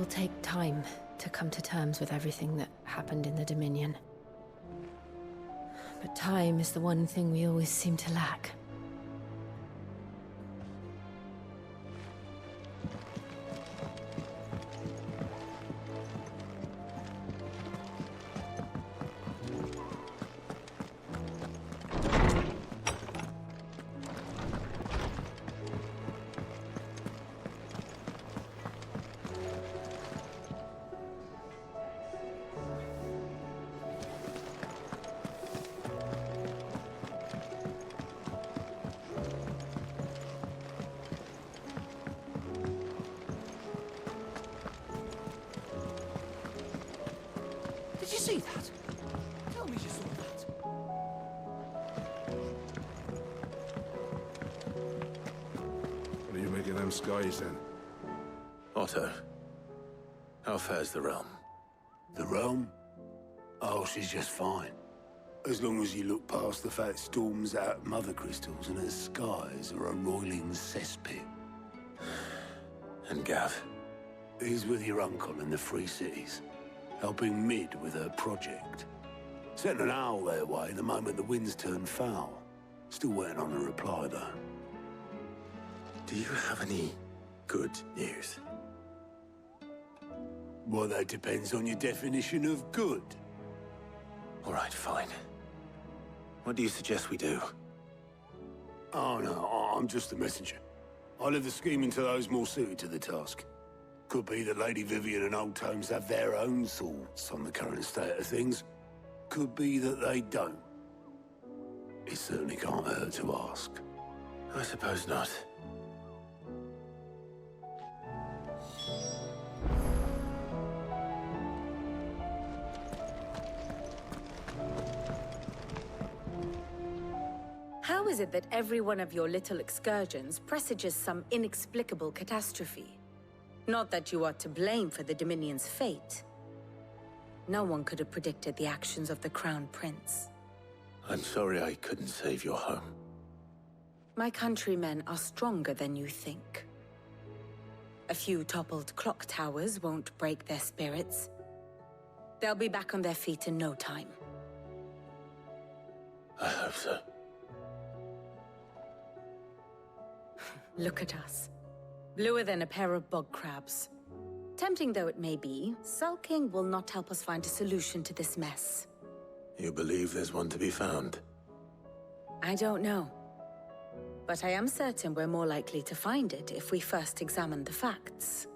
will take time to come to terms with everything that happened in the Dominion. But time is the one thing we always seem to lack. Did you see that? Tell me you saw that. What do you make of them skies, then? Otto, how fares the realm? The realm? Oh, she's just fine. As long as you look past the fact storms out mother crystals and her skies are a roiling cesspit. And Gav? He's with your uncle in the Free Cities, helping Mid with her project. Sent an owl their way the moment the winds turned foul. Still waiting on a reply, though. Do you have any good news? Well, that depends on your definition of good. All right, fine. What do you suggest we do? Oh, no, I'm just the messenger. I leave the scheming to those more suited to the task. Could be that Lady Vivian and Old Tomes have their own thoughts on the current state of things. Could be that they don't. It certainly can't hurt to ask. I suppose not. How is it that every one of your little excursions presages some inexplicable catastrophe? Not that you are to blame for the Dominion's fate. No one could have predicted the actions of the Crown Prince. I'm sorry I couldn't save your home. My countrymen are stronger than you think. A few toppled clock towers won't break their spirits. They'll be back on their feet in no time. I hope so. Look at us. Bluer than a pair of bog crabs. Tempting though it may be, sulking will not help us find a solution to this mess. You believe there's one to be found? I don't know. But I am certain we're more likely to find it if we first examine the facts.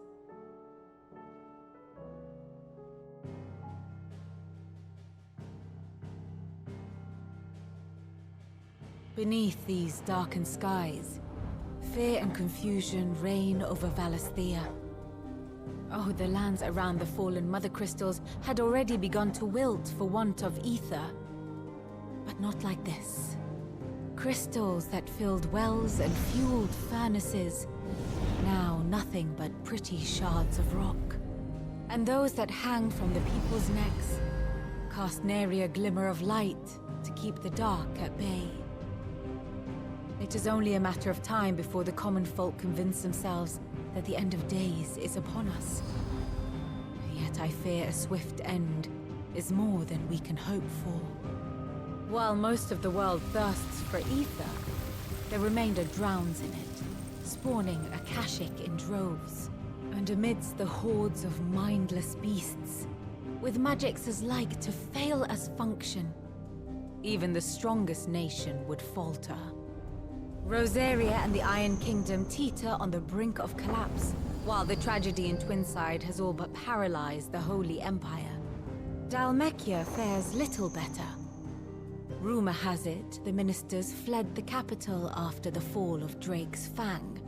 Beneath these darkened skies, fear and confusion reign over Valisthea. Oh, the lands around the fallen Mother Crystals had already begun to wilt for want of ether. But not like this. Crystals that filled wells and fueled furnaces, now nothing but pretty shards of rock. And those that hang from the people's necks cast nary a glimmer of light to keep the dark at bay. It is only a matter of time before the common folk convince themselves that the end of days is upon us. Yet I fear a swift end is more than we can hope for. While most of the world thirsts for ether, the remainder drowns in it, spawning Akashic in droves. And amidst the hordes of mindless beasts, with magics as like to fail as function, even the strongest nation would falter. Rosaria and the Iron Kingdom teeter on the brink of collapse, while the tragedy in Twinside has all but paralyzed the Holy Empire. Dalmekia fares little better. Rumor has it the ministers fled the capital after the fall of Drake's Fang,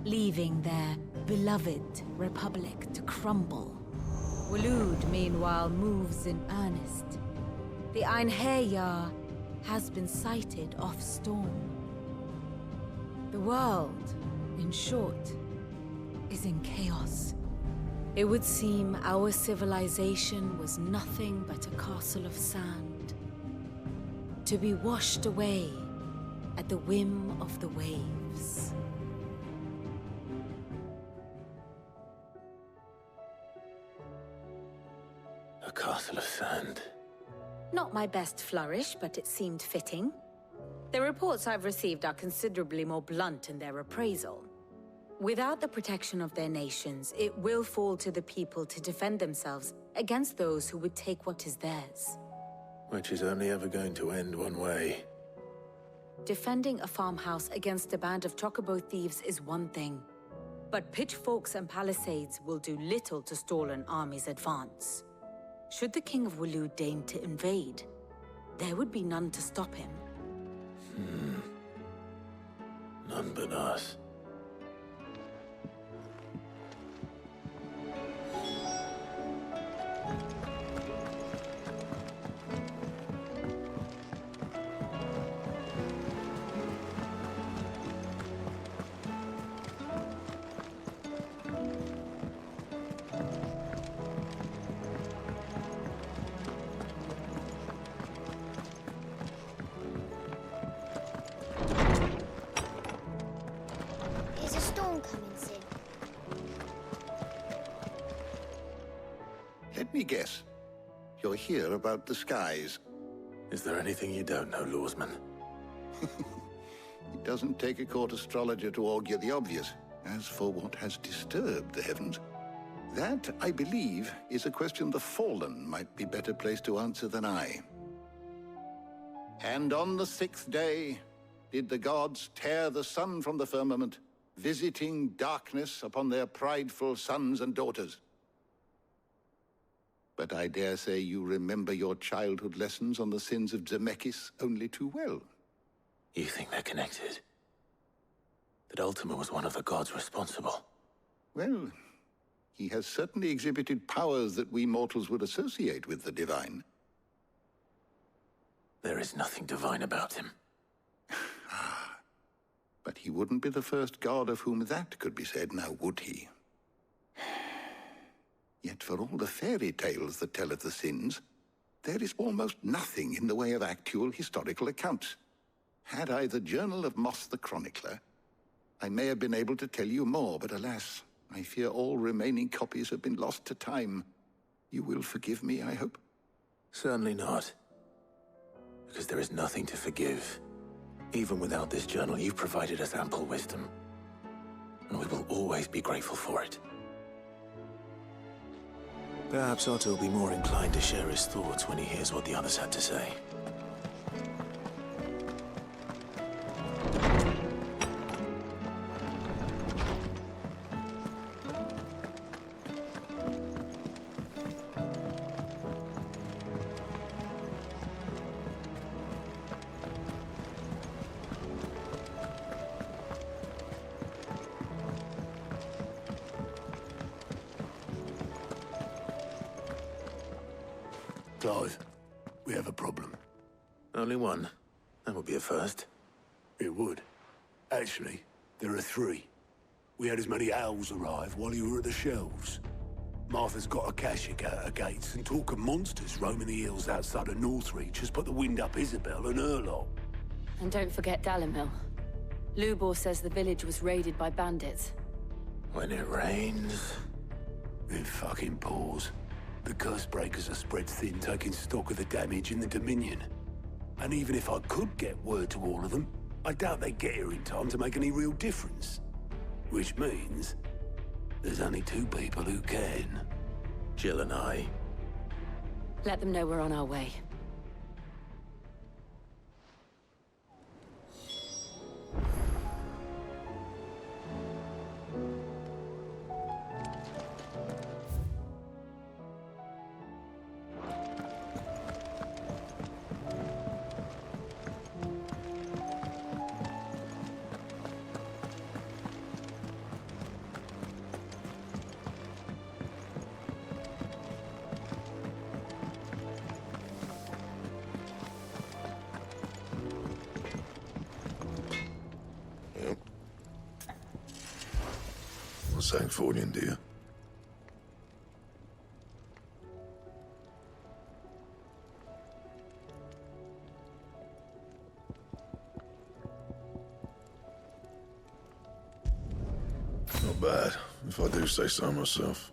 leaving their beloved republic to crumble. Waloed, meanwhile, moves in earnest. The Einherjar has been sighted off Storm. The world, in short, is in chaos. It would seem our civilization was nothing but a castle of sand, to be washed away at the whim of the waves. hand. Not my best flourish, but it seemed fitting. The reports I've received are considerably more blunt in their appraisal. Without the protection of their nations, it will fall to the people to defend themselves against those who would take what is theirs. Which is only ever going to end one way. Defending a farmhouse against a band of Chocobo thieves is one thing, but pitchforks and palisades will do little to stall an army's advance. Should the King of Waloed deign to invade, there would be none to stop him. None but us. Is a storm coming soon? Let me guess. You're here about the skies. Is there anything you don't know, Lawsman? It doesn't take a court astrologer to augur the obvious. As for what has disturbed the heavens, that, I believe, is a question the Fallen might be better placed to answer than I. And on the 6th day did the gods tear the sun from the firmament, visiting darkness upon their prideful sons and daughters. But I dare say you remember your childhood lessons on the sins of Zemeckis only too well. You think they're connected? That Ultima was one of the gods responsible? Well, he has certainly exhibited powers that we mortals would associate with the divine. There is nothing divine about him. But he wouldn't be the first god of whom that could be said, now would he? Yet for all the fairy tales that tell of the sins, there is almost nothing in the way of actual historical accounts. Had I the Journal of Moss the Chronicler, I may have been able to tell you more, but alas, I fear all remaining copies have been lost to time. You will forgive me, I hope? Certainly not. Because there is nothing to forgive. Even without this journal, you've provided us ample wisdom. And we will always be grateful for it. Perhaps Otto will be more inclined to share his thoughts when he hears what the others had to say. Clive, we have a problem. Only one. That would be a first. It would. Actually, there are 3. We had as many owls arrive while you were at the shelves. Martha's got a Akashic at her gates, and talk of monsters roaming the hills outside of Northreach has put the wind up Isabel and her lot. And don't forget Dalimil. Lubor says the village was raided by bandits. When it rains... It fucking pours. The curse breakers are spread thin, taking stock of the damage in the Dominion. And even if I could get word to all of them, I doubt they'd get here in time to make any real difference. Which means there's only 2 people who can. Jill and I. Let them know we're on our way. Sanctfordian, dear. Not bad, if I do say so myself.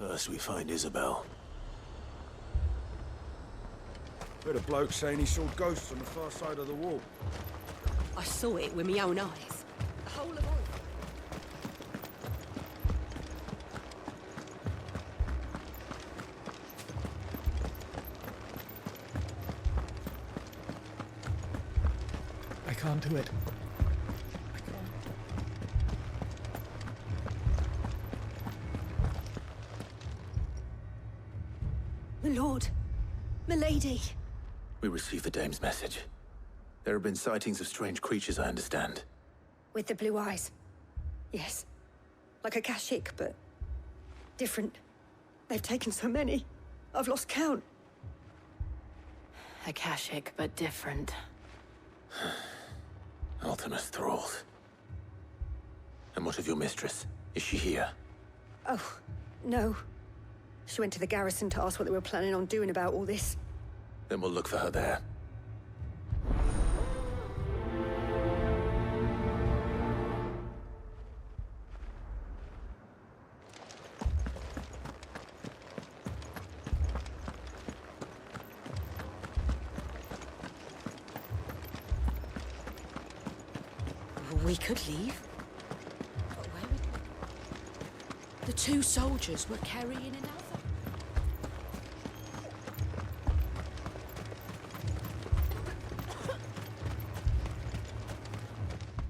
First we find Isabel. Heard a bloke saying he saw ghosts on the far side of the wall. I saw it with my own eyes. The whole of all. I can't do it. My lord. Milady. We received the dame's message. There have been sightings of strange creatures, I understand. With the blue eyes. Yes. Like a Kashik, but different. They've taken so many. I've lost count. Akashic, but different. Ultimus thralls. And what of your mistress? Is she here? Oh, no. She went to the garrison to ask what they were planning on doing about all this. Then we'll look for her there. We could leave. But where would... The two soldiers were carrying another.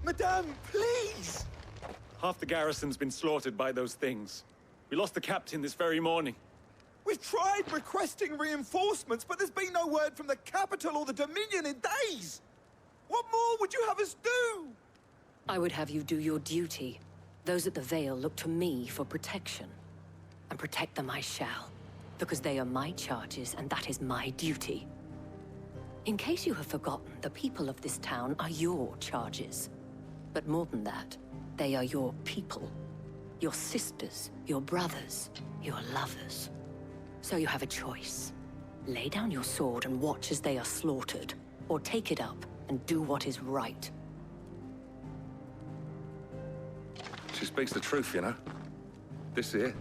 Madame, please! Half the garrison's been slaughtered by those things. We lost the captain this very morning. We've tried requesting reinforcements, but there's been no word from the capital or the Dominion in days! What more would you have us do? I would have you do your duty. Those at the Vale look to me for protection. And protect them I shall. Because they are my charges, and that is my duty. In case you have forgotten, the people of this town are your charges. But more than that, they are your people. Your sisters, your brothers, your lovers. So you have a choice. Lay down your sword and watch as they are slaughtered, or take it up and do what is right. She speaks the truth, you know. This here,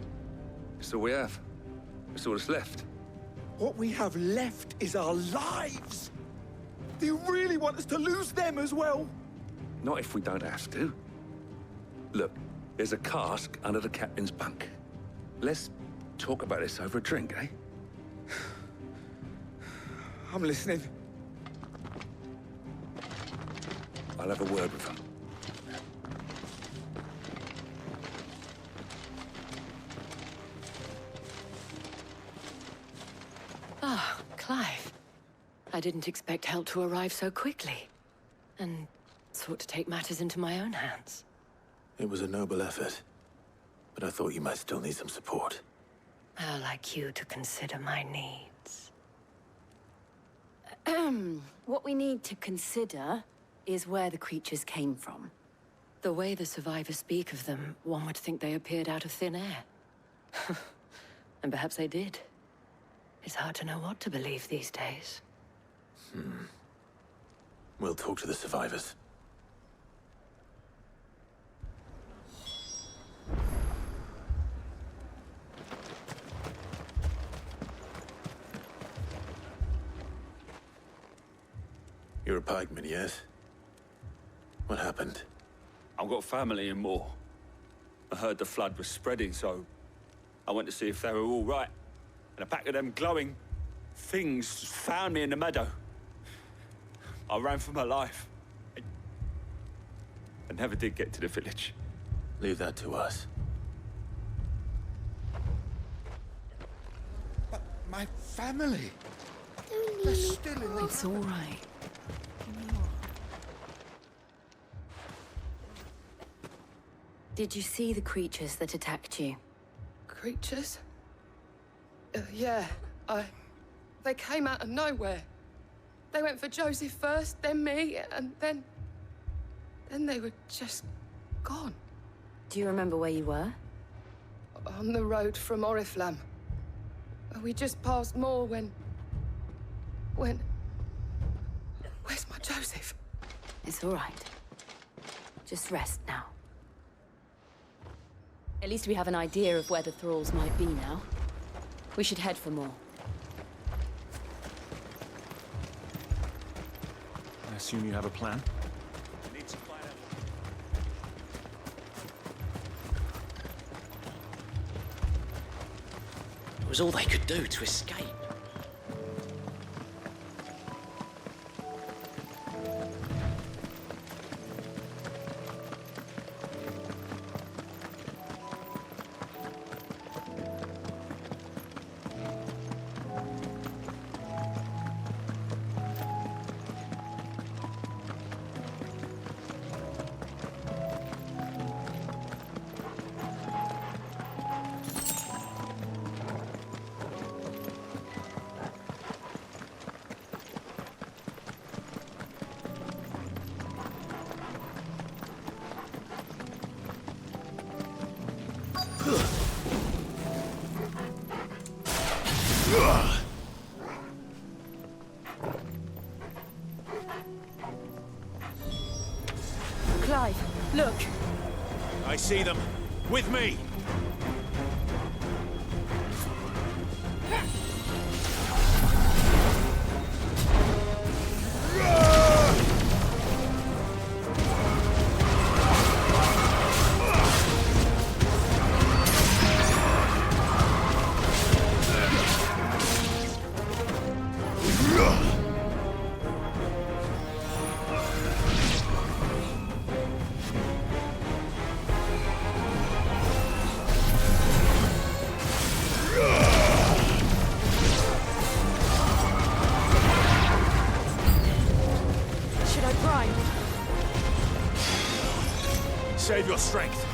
it's all we have. It's all that's left. What we have left is our lives! Do you really want us to lose them as well? Not if we don't have to. Look, there's a cask under the captain's bunk. Let's talk about this over a drink, eh? I'm listening. I'll have a word with her. Ah, Clive. I didn't expect help to arrive so quickly. And sought to take matters into my own hands. It was a noble effort. But I thought you might still need some support. I'd like you to consider my needs. What we need to consider is where the creatures came from. The way the survivors speak of them, one would think they appeared out of thin air. And perhaps they did. It's hard to know what to believe these days. We'll talk to the survivors. You're a pikeman, yes? What happened? I've got family in Moor. I heard the flood was spreading, so I went to see if they were all right. And a pack of them glowing things found me in the meadow. I ran for my life. I never did get to the village. Leave that to us. But my family... They're still in the... It's all right. Did you see the creatures that attacked you? Creatures? Yeah, they came out of nowhere. They went for Joseph first, then me, and then they were just gone. Do you remember where you were? On the road from Oriflamme. We just passed Moor when... Where's my Joseph? It's all right. Just rest now. At least we have an idea of where the thralls might be now. We should head for more. I assume you have a plan? It was all they could do to escape. Clive, look! I see them. With me! Save your strength.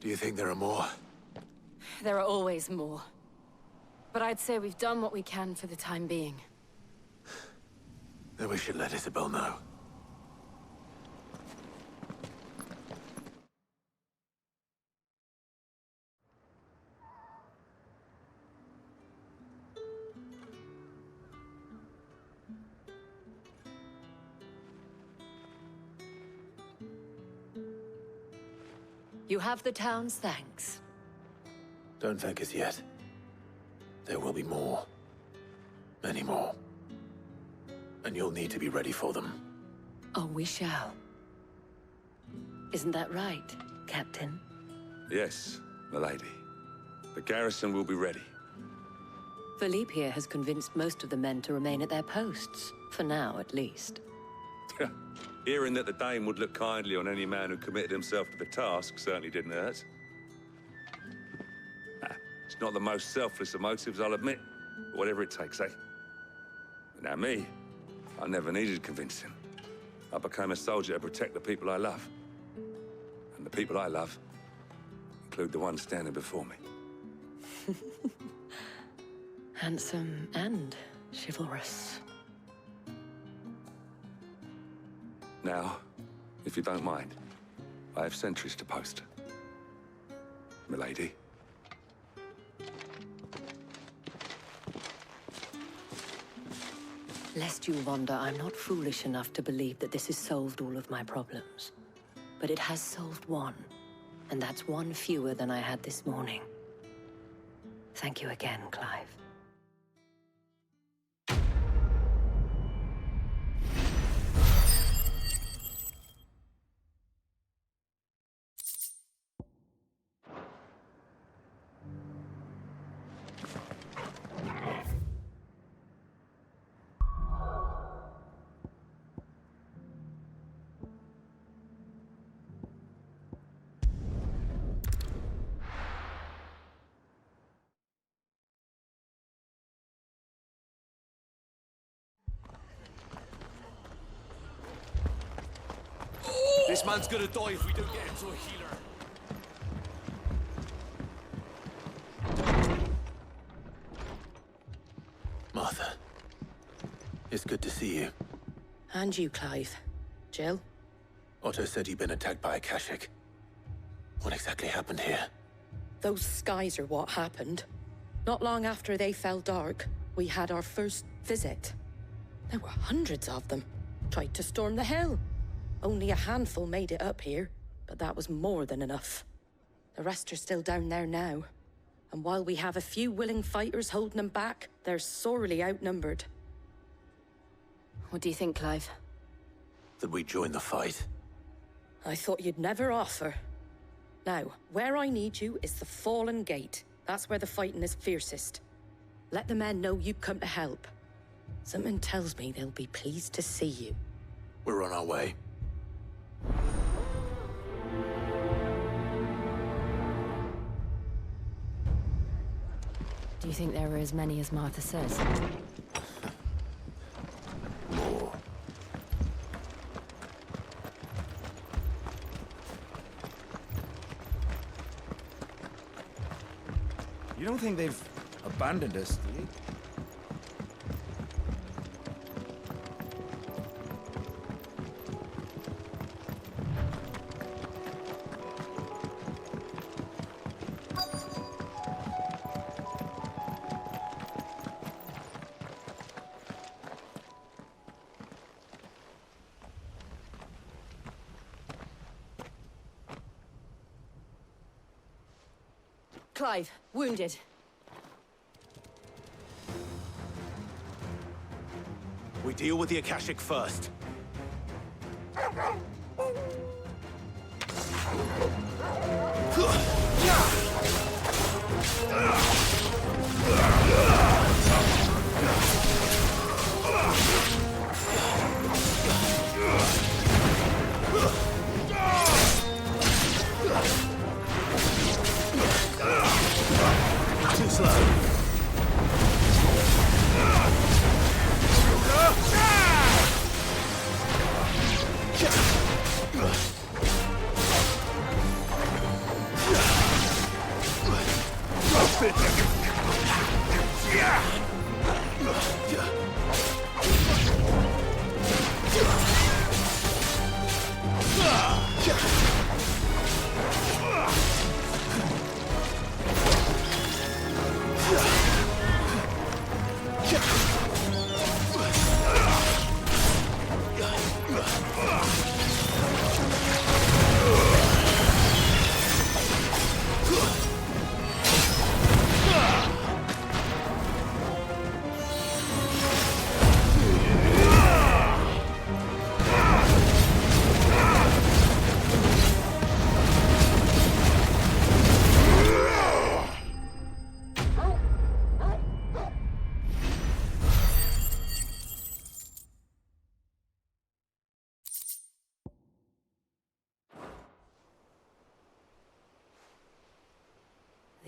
Do you think there are more? There are always more. But I'd say we've done what we can for the time being. Then we should let Isabel know. You have the town's thanks. Don't thank us yet. There will be more. Many more. And you'll need to be ready for them. Oh, we shall. Isn't that right, Captain? Yes, milady. The garrison will be ready. Philippe here has convinced most of the men to remain at their posts. For now, at least. Hearing that the Dane would look kindly on any man who committed himself to the task certainly didn't hurt. It's not the most selfless of motives, I'll admit. But whatever it takes, eh? But now me, I never needed convincing. I became a soldier to protect the people I love. And the people I love include the ones standing before me. Handsome and chivalrous. Now, if you don't mind, I have sentries to post. Milady. Lest you wonder, I'm not foolish enough to believe that this has solved all of my problems. But it has solved one, and that's one fewer than I had this morning. Thank you again, Clive. This man's gonna die if we don't get him to a healer. Martha. It's good to see you. And you, Clive. Jill? Otto said you'd been attacked by a Kashik. What exactly happened here? Those skies are what happened. Not long after they fell dark, we had our first visit. There were hundreds of them. Tried to storm the hill. Only a handful made it up here, but that was more than enough. The rest are still down there now. And while we have a few willing fighters holding them back, they're sorely outnumbered. What do you think, Clive? That we join the fight? I thought you'd never offer. Now, where I need you is the Fallen Gate. That's where the fighting is fiercest. Let the men know you've come to help. Something tells me they'll be pleased to see you. We're on our way. Do you think there are as many as Martha says? More. You don't think they've abandoned us, do you? Clive, wounded. We deal with the Akashic first. Too slow.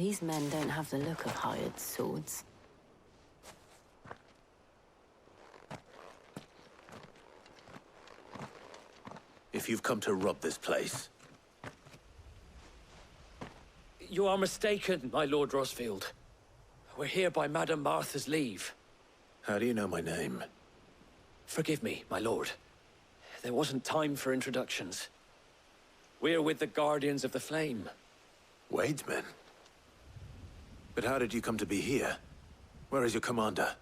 These men don't have the look of hired swords. If you've come to rob this place... You are mistaken, my Lord Rosfield. We're here by Madame Martha's leave. How do you know my name? Forgive me, my lord. There wasn't time for introductions. We're with the Guardians of the Flame. Wade's men? But how did you come to be here? Where is your commander?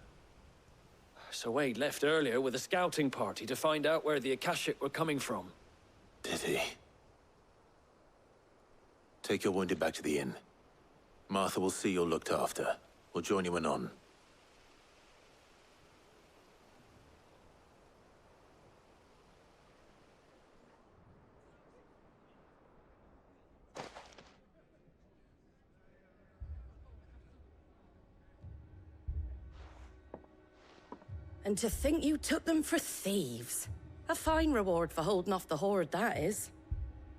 Sir Wade left earlier with a scouting party to find out where the Akashic were coming from. Did he? Take your wounded back to the inn. Martha will see you're looked after. We'll join you anon. And to think you took them for thieves. A fine reward for holding off the horde, that is.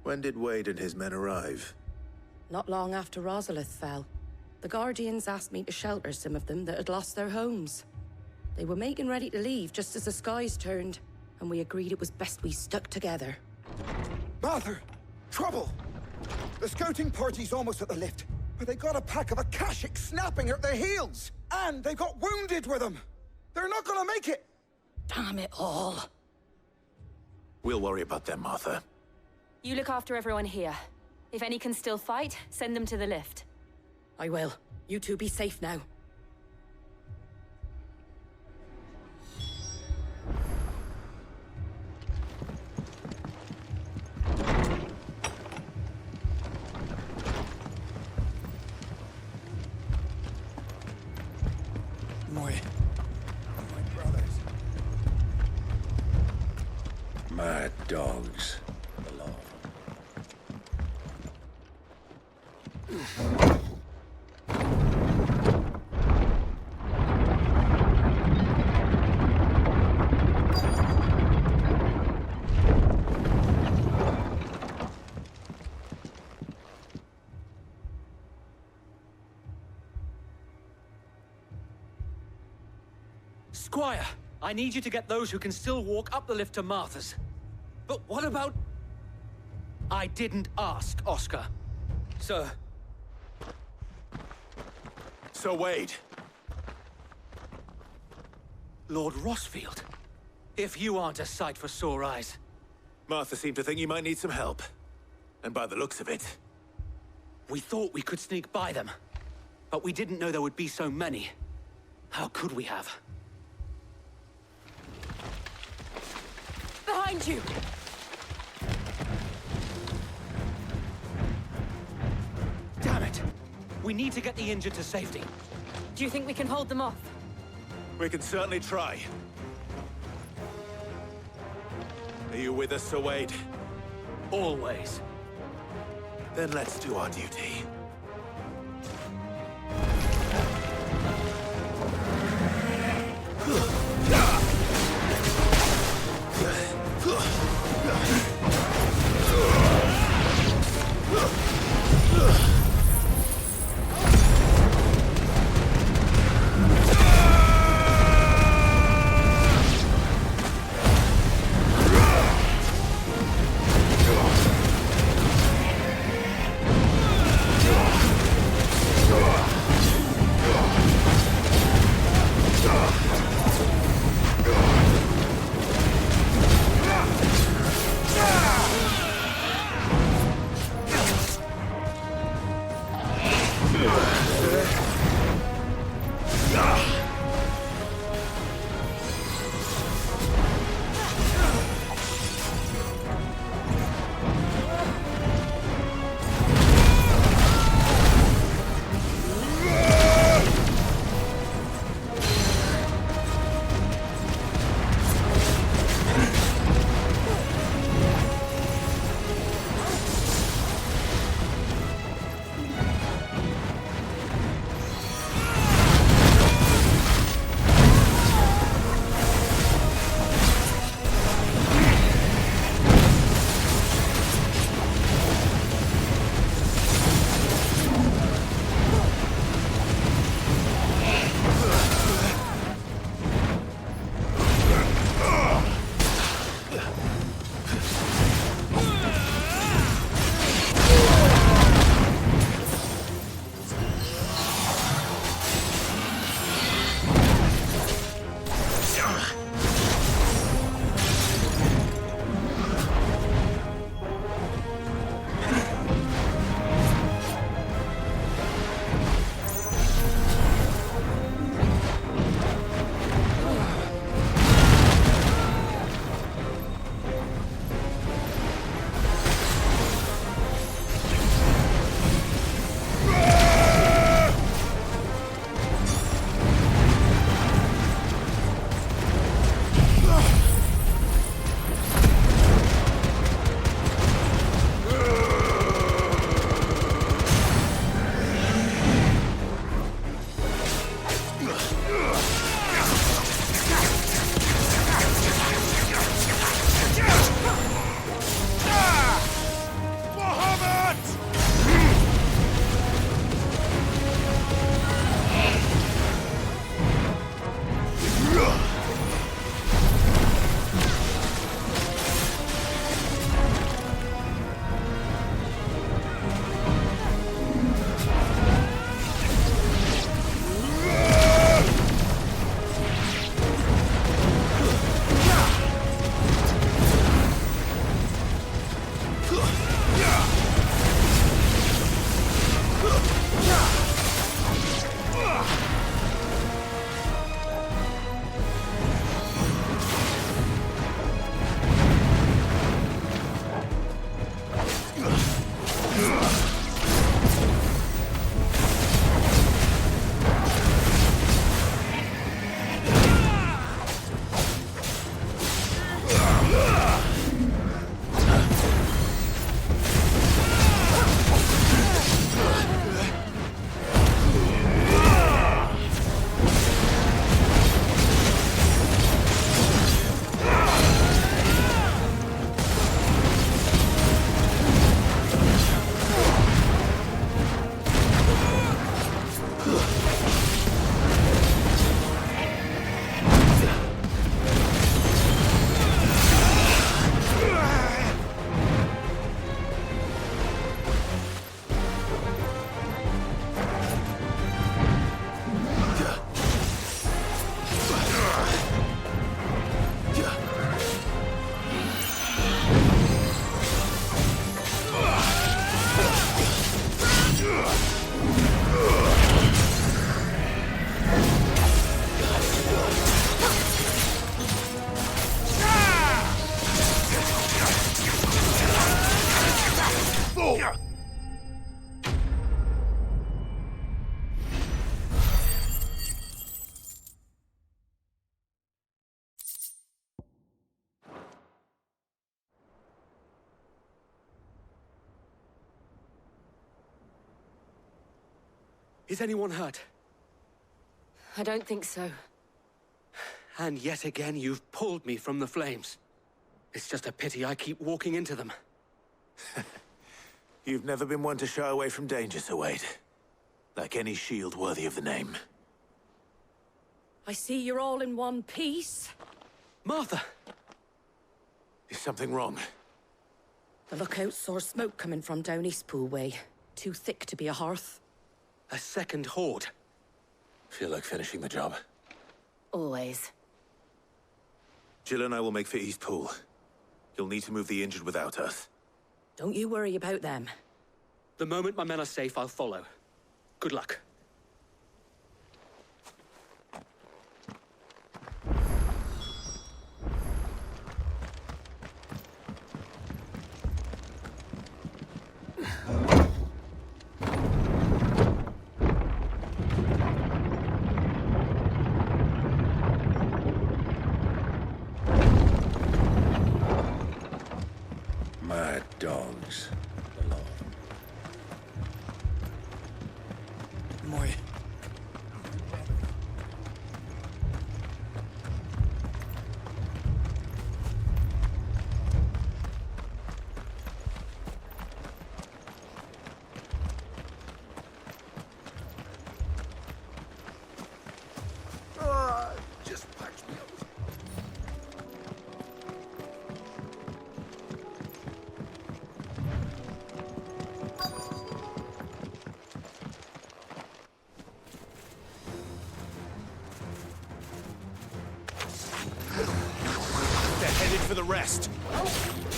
When did Wade and his men arrive? Not long after Rosalith fell. The Guardians asked me to shelter some of them that had lost their homes. They were making ready to leave just as the skies turned, and we agreed it was best we stuck together. Martha! Trouble! The scouting party's almost at the lift, but they got a pack of Akashic snapping at their heels! And they got wounded with them! They're not gonna make it! Damn it all. We'll worry about them, Martha. You look after everyone here. If any can still fight, send them to the lift. I will. You two be safe now. My brothers. Mad dogs. Squire, I need you to get those who can still walk up the lift to Martha's. But what about... I didn't ask, Oscar. Sir. Sir Wade. Lord Rosfield. If you aren't a sight for sore eyes. Martha seemed to think you might need some help. And by the looks of it... We thought we could sneak by them. But we didn't know there would be so many. How could we have? Behind you! Damn it! We need to get the injured to safety. Do you think we can hold them off? We can certainly try. Are you with us, Sir Wade? Always. Then let's do our duty. Is anyone hurt? I don't think so. And yet again, you've pulled me from the flames. It's just a pity I keep walking into them. You've never been one to shy away from danger, Sir Wade. Like any shield worthy of the name. I see you're all in one piece. Martha! Is something wrong? The lookout saw smoke coming from down Eastpool way. Too thick to be a hearth. A second horde. Feel like finishing the job? Always. Jill and I will make for Eastpool. You'll need to move the injured without us. Don't you worry about them. The moment my men are safe, I'll follow. Good luck. Mad dogs. Moy. Just patch me up. They're headed for the rest.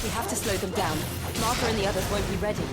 We have to slow them down. Martha and the others won't be ready.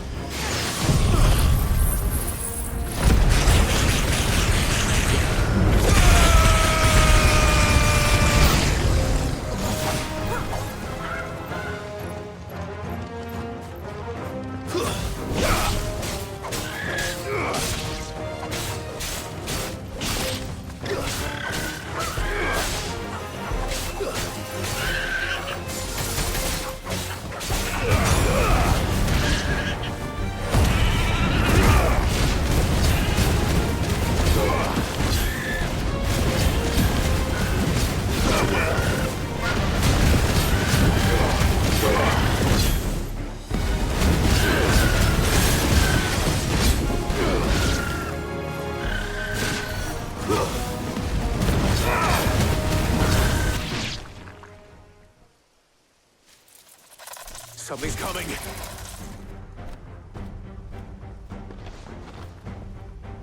Something's coming.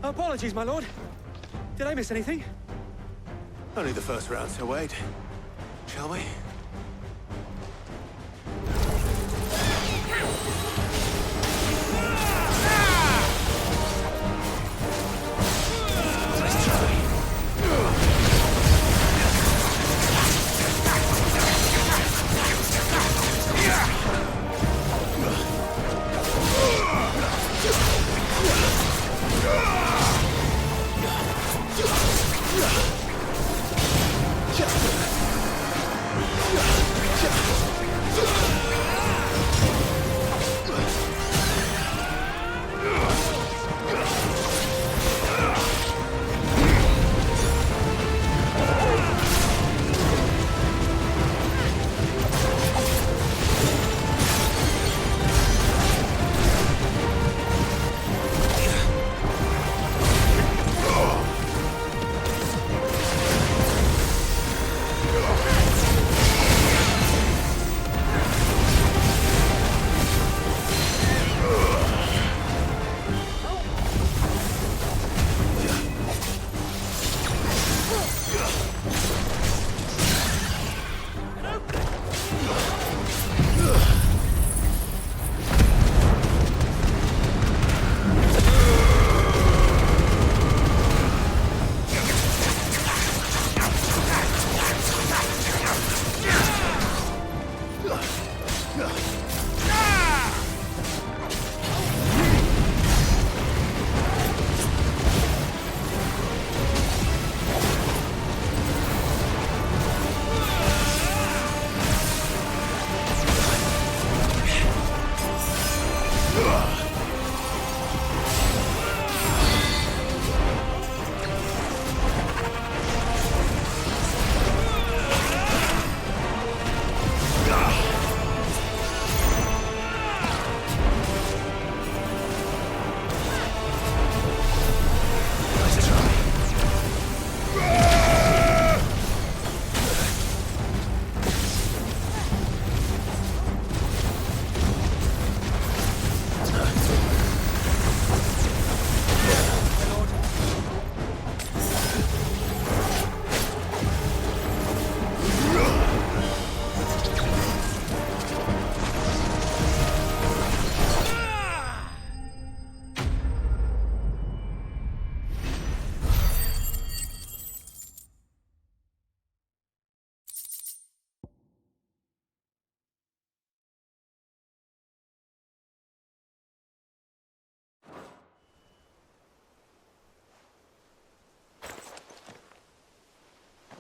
Apologies, my lord. Did I miss anything? Only the first round, Sir Wade. Shall we?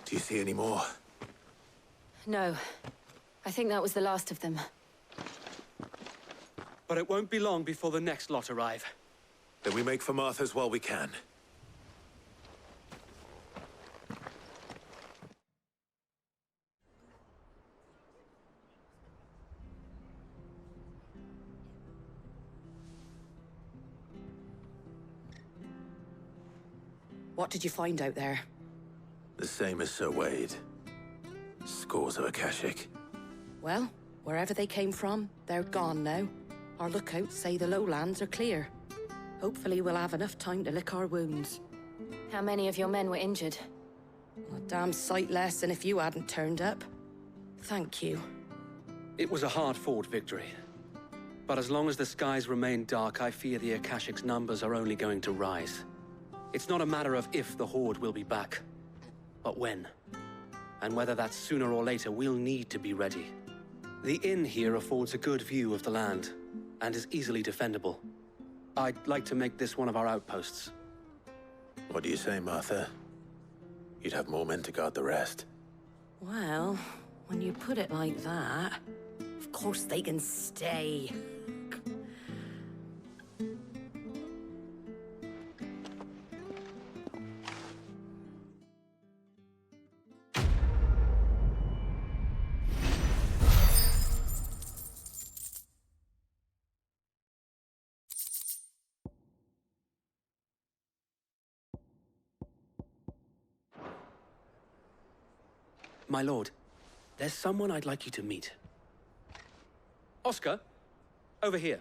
Do you see any more? No. I think that was the last of them. But it won't be long before the next lot arrive. Then we make for Martha's while we can. What did you find out there? The same as Sir Wade. Scores of Akashic. Well, wherever they came from, they're gone now. Our lookouts say the lowlands are clear. Hopefully we'll have enough time to lick our wounds. How many of your men were injured? A damn sight less than if you hadn't turned up. Thank you. It was a hard-fought victory. But as long as the skies remain dark, I fear the Akashic's numbers are only going to rise. It's not a matter of if the Horde will be back, but when. And whether that's sooner or later, we'll need to be ready. The inn here affords a good view of the land, and is easily defendable. I'd like to make this one of our outposts. What do you say, Martha? You'd have more men to guard the rest. Well, when you put it like that, of course they can stay. My lord, there's someone I'd like you to meet. Oscar, over here.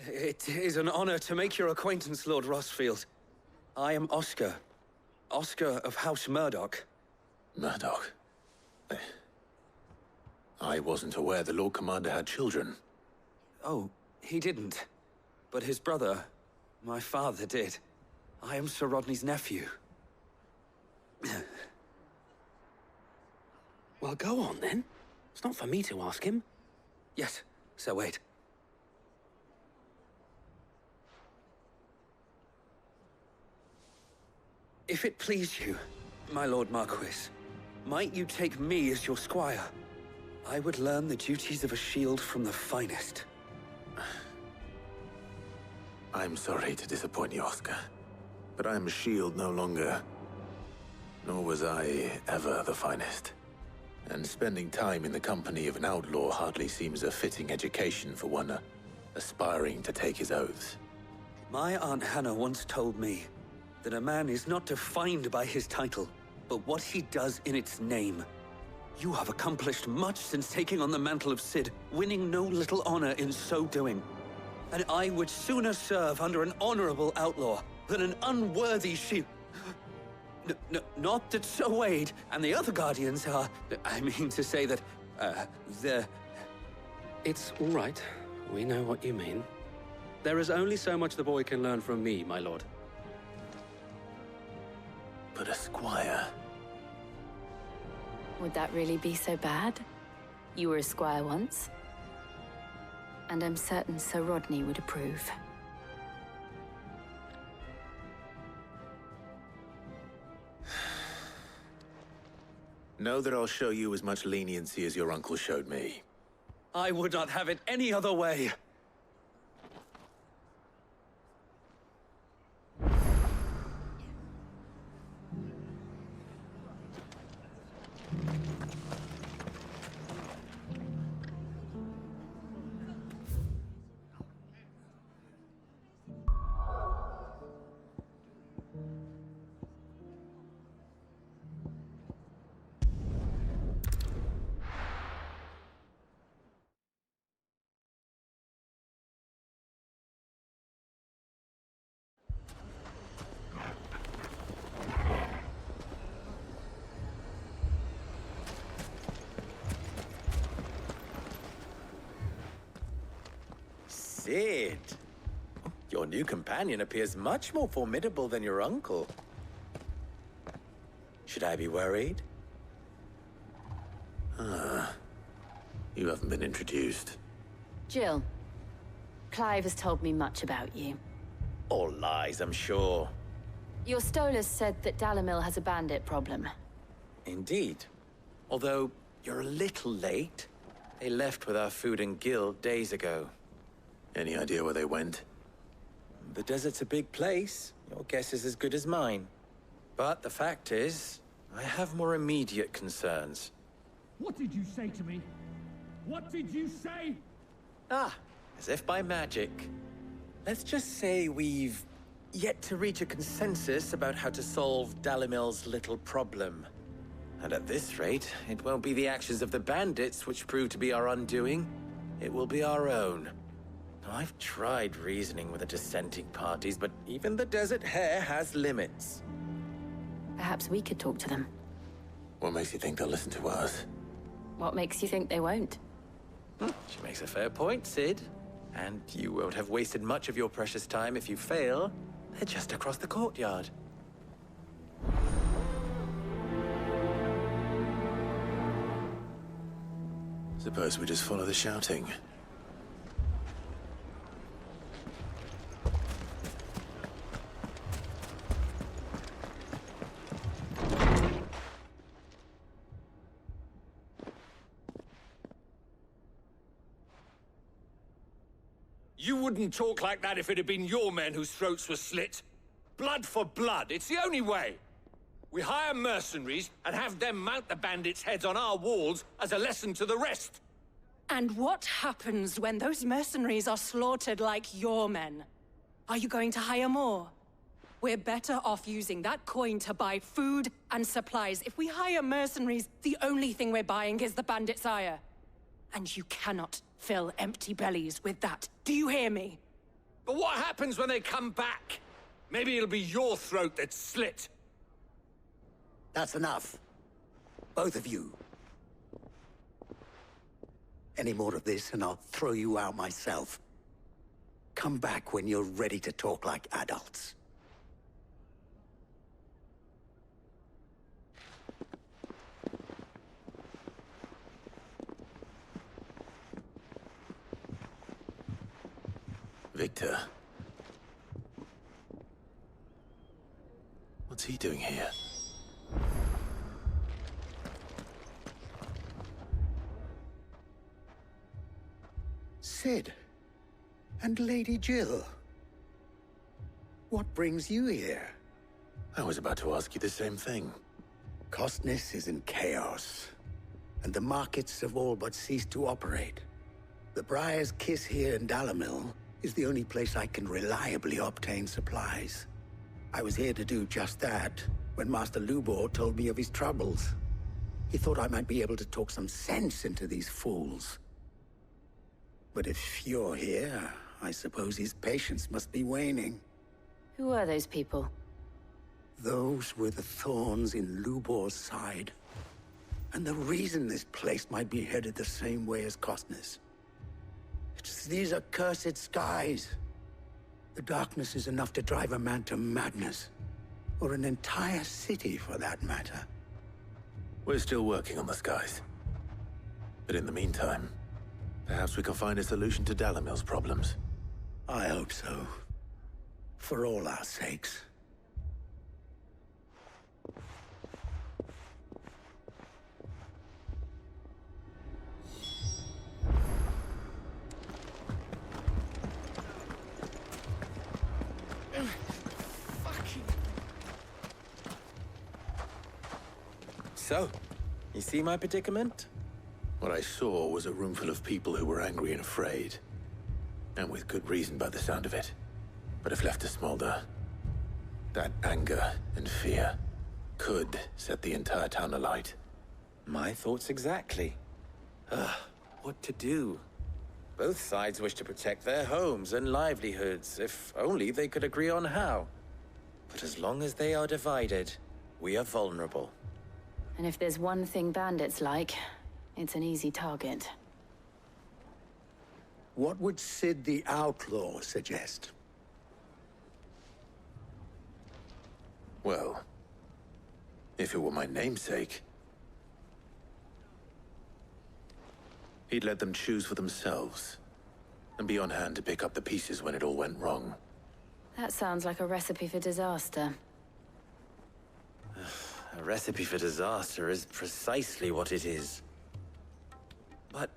It is an honor to make your acquaintance, Lord Rossfield. I am Oscar. Oscar of House Murdoch. Murdoch? I wasn't aware the Lord Commander had children. Oh, he didn't. But his brother, my father, did. I am Sir Rodney's nephew. Well, go on, then. It's not for me to ask him. Yes, Sir Wade. If it please you, my Lord Marquis, might you take me as your squire? I would learn the duties of a shield from the finest. I'm sorry to disappoint you, Oscar, but I'm a shield no longer. Nor was I ever the finest. And spending time in the company of an outlaw hardly seems a fitting education for one aspiring to take his oaths. My Aunt Hannah once told me that a man is not defined by his title, but what he does in its name. You have accomplished much since taking on the mantle of Cid, winning no little honor in so doing. And I would sooner serve under an honorable outlaw than an unworthy shield. Not that Sir Wade and the other Guardians are... I mean to say that, they're... It's all right. We know what you mean. There is only so much the boy can learn from me, my lord. But a squire... Would that really be so bad? You were a squire once. And I'm certain Sir Rodney would approve. Know that I'll show you as much leniency as your uncle showed me. I would not have it any other way. Cid, your new companion appears much more formidable than your uncle. Should I be worried? You haven't been introduced. Jill, Clive has told me much about you. All lies, I'm sure. Your Stolas said that Dalamil has a bandit problem. Indeed. Although, you're a little late. They left with our food and guild days ago. Any idea where they went? The desert's a big place. Your guess is as good as mine. But the fact is, I have more immediate concerns. What did you say to me? What did you say? Ah, as if by magic. Let's just say we've yet to reach a consensus about how to solve Dalimil's little problem. And at this rate, it won't be the actions of the bandits which prove to be our undoing. It will be our own. Now, I've tried reasoning with the dissenting parties, but even the Desert Hare has limits. Perhaps we could talk to them. What makes you think they'll listen to us? What makes you think they won't? She makes a fair point, Sid. And you won't have wasted much of your precious time if you fail. They're just across the courtyard. Suppose we just follow the shouting. You wouldn't talk like that if it had been your men whose throats were slit. Blood for blood, it's the only way. We hire mercenaries and have them mount the bandits' heads on our walls as a lesson to the rest. And what happens when those mercenaries are slaughtered like your men? Are you going to hire more? We're better off using that coin to buy food and supplies. If we hire mercenaries, the only thing we're buying is the bandits' ire. And you cannot fill empty bellies with that. Do you hear me? But what happens when they come back? Maybe it'll be your throat that's slit. That's enough. Both of you. Any more of this and I'll throw you out myself. Come back when you're ready to talk like adults. Victor. What's he doing here? Sid. And Lady Jill. What brings you here? I was about to ask you the same thing. Costness is in chaos, and the markets have all but ceased to operate. The Briar's Kiss here in Dalamil is the only place I can reliably obtain supplies. I was here to do just that when Master Lubor told me of his troubles. He thought I might be able to talk some sense into these fools. But if you're here, I suppose his patience must be waning. Who are those people? Those were the thorns in Lubor's side. And the reason this place might be headed the same way as Costness. It's these accursed skies. The darkness is enough to drive a man to madness. Or an entire city, for that matter. We're still working on the skies. But in the meantime, perhaps we can find a solution to Dalamil's problems. I hope so. For all our sakes. So, you see my predicament? What I saw was a room full of people who were angry and afraid. And with good reason by the sound of it. But if left to smolder, that anger and fear could set the entire town alight. My thoughts exactly. What to do? Both sides wish to protect their homes and livelihoods, if only they could agree on how. But as long as they are divided, we are vulnerable. And if there's one thing bandits like, it's an easy target. What would Sid the Outlaw suggest? Well, if it were my namesake, he'd let them choose for themselves, and be on hand to pick up the pieces when it all went wrong. That sounds like a recipe for disaster. A recipe for disaster is precisely what it is. But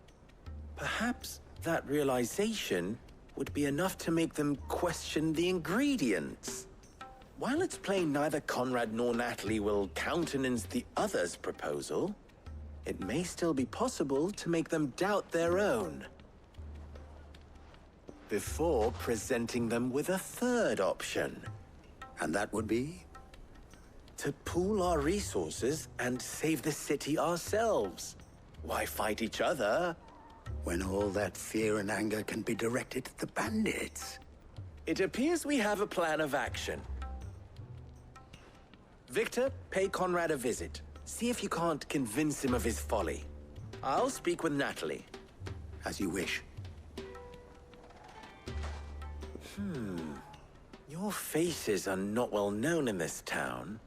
perhaps that realization would be enough to make them question the ingredients. While it's plain neither Conrad nor Natalie will countenance the other's proposal, it may still be possible to make them doubt their own. Before presenting them with a third option. And that would be? To pool our resources and save the city ourselves. Why fight each other? When all that fear and anger can be directed at the bandits. It appears we have a plan of action. Victor, pay Conrad a visit. See if you can't convince him of his folly. I'll speak with Natalie. As you wish. Your faces are not well known in this town.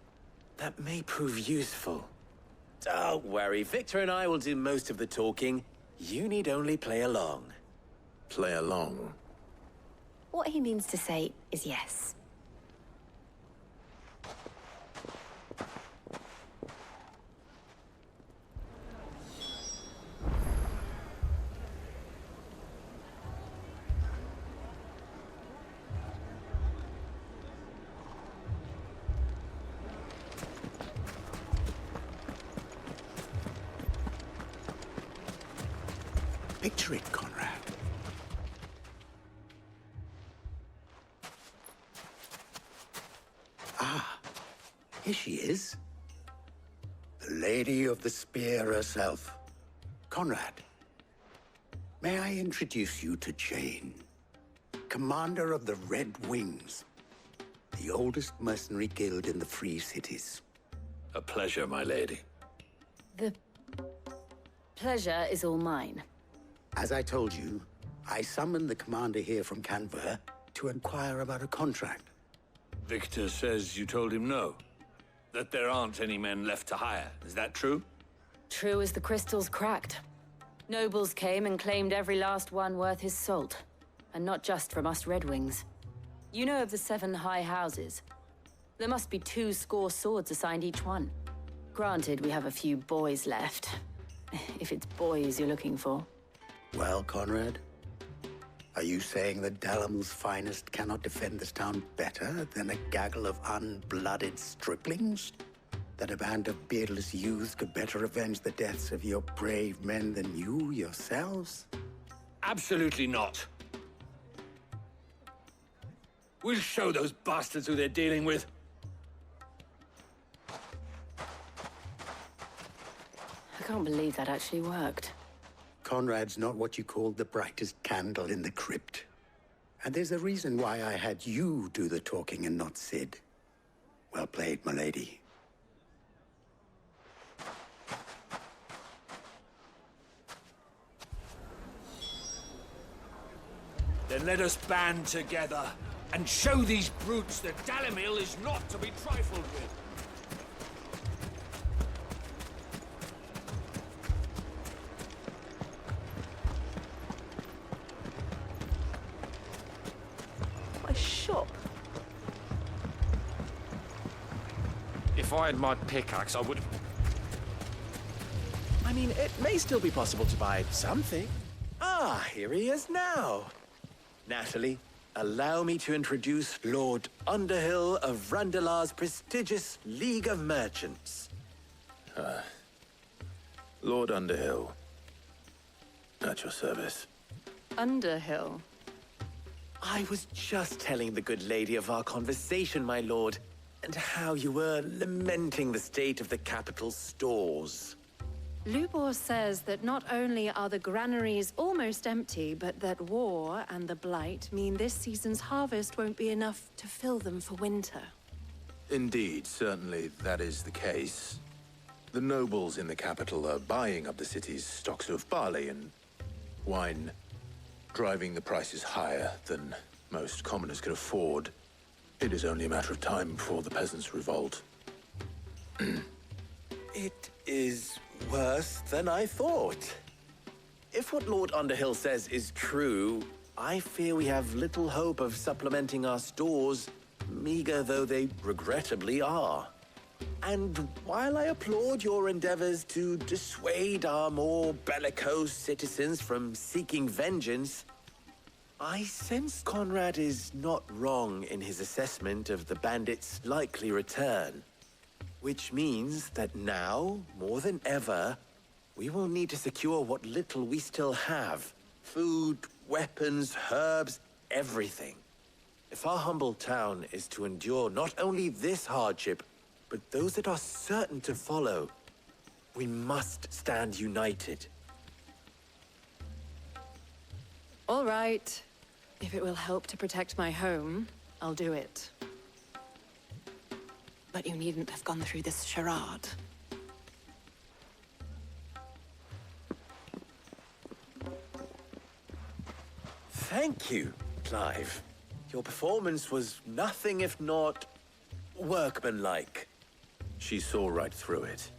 That may prove useful. Don't worry, Victor and I will do most of the talking. You need only play along. Play along? What he means to say is yes. Picture it, Conrad. Ah, here she is. The Lady of the Spear herself. Conrad, may I introduce you to Jane, commander of the Red Wings, the oldest mercenary guild in the Free Cities. A pleasure, my lady. The pleasure is all mine. As I told you, I summoned the commander here from Canver to inquire about a contract. Victor says you told him no. That there aren't any men left to hire. Is that true? True as the crystals cracked. Nobles came and claimed every last one worth his salt. And not just from us Red Wings. You know of the 7 high houses. There must be 2 score swords assigned each one. Granted, we have a few boys left. If it's boys you're looking for. Well, Conrad, are you saying that Dalamil's finest cannot defend this town better than a gaggle of unblooded striplings? That a band of beardless youths could better avenge the deaths of your brave men than you yourselves? Absolutely not. We'll show those bastards who they're dealing with. I can't believe that actually worked. Conrad's not what you called the brightest candle in the crypt. And there's a reason why I had you do the talking and not Sid. Well played, my lady. Then let us band together and show these brutes that Dalimil is not to be trifled with. My shop. If I had my pickaxe, I would have... I mean, it may still be possible to buy something. Ah, here he is now. Natalie, allow me to introduce Lord Underhill of Randalar's prestigious League of Merchants. Lord Underhill. At your service. Underhill? I was just telling the good lady of our conversation, my lord, and how you were lamenting the state of the capital's stores. Lubor says that not only are the granaries almost empty, but that war and the Blight mean this season's harvest won't be enough to fill them for winter. Indeed, certainly that is the case. The nobles in the capital are buying up the city's stocks of barley and wine, driving the prices higher than most commoners can afford. It is only a matter of time before the peasants revolt. It is worse than I thought. If what Lord Underhill says is true, I fear we have little hope of supplementing our stores, meager though they regrettably are. And while I applaud your endeavors to dissuade our more bellicose citizens from seeking vengeance, I sense Conrad is not wrong in his assessment of the bandits' likely return. Which means that now, more than ever, we will need to secure what little we still have. Food, weapons, herbs, everything. If our humble town is to endure not only this hardship, but those that are certain to follow, we must stand united. All right. If it will help to protect my home, I'll do it. But you needn't have gone through this charade. Thank you, Clive. Your performance was nothing if not workmanlike. She saw right through it.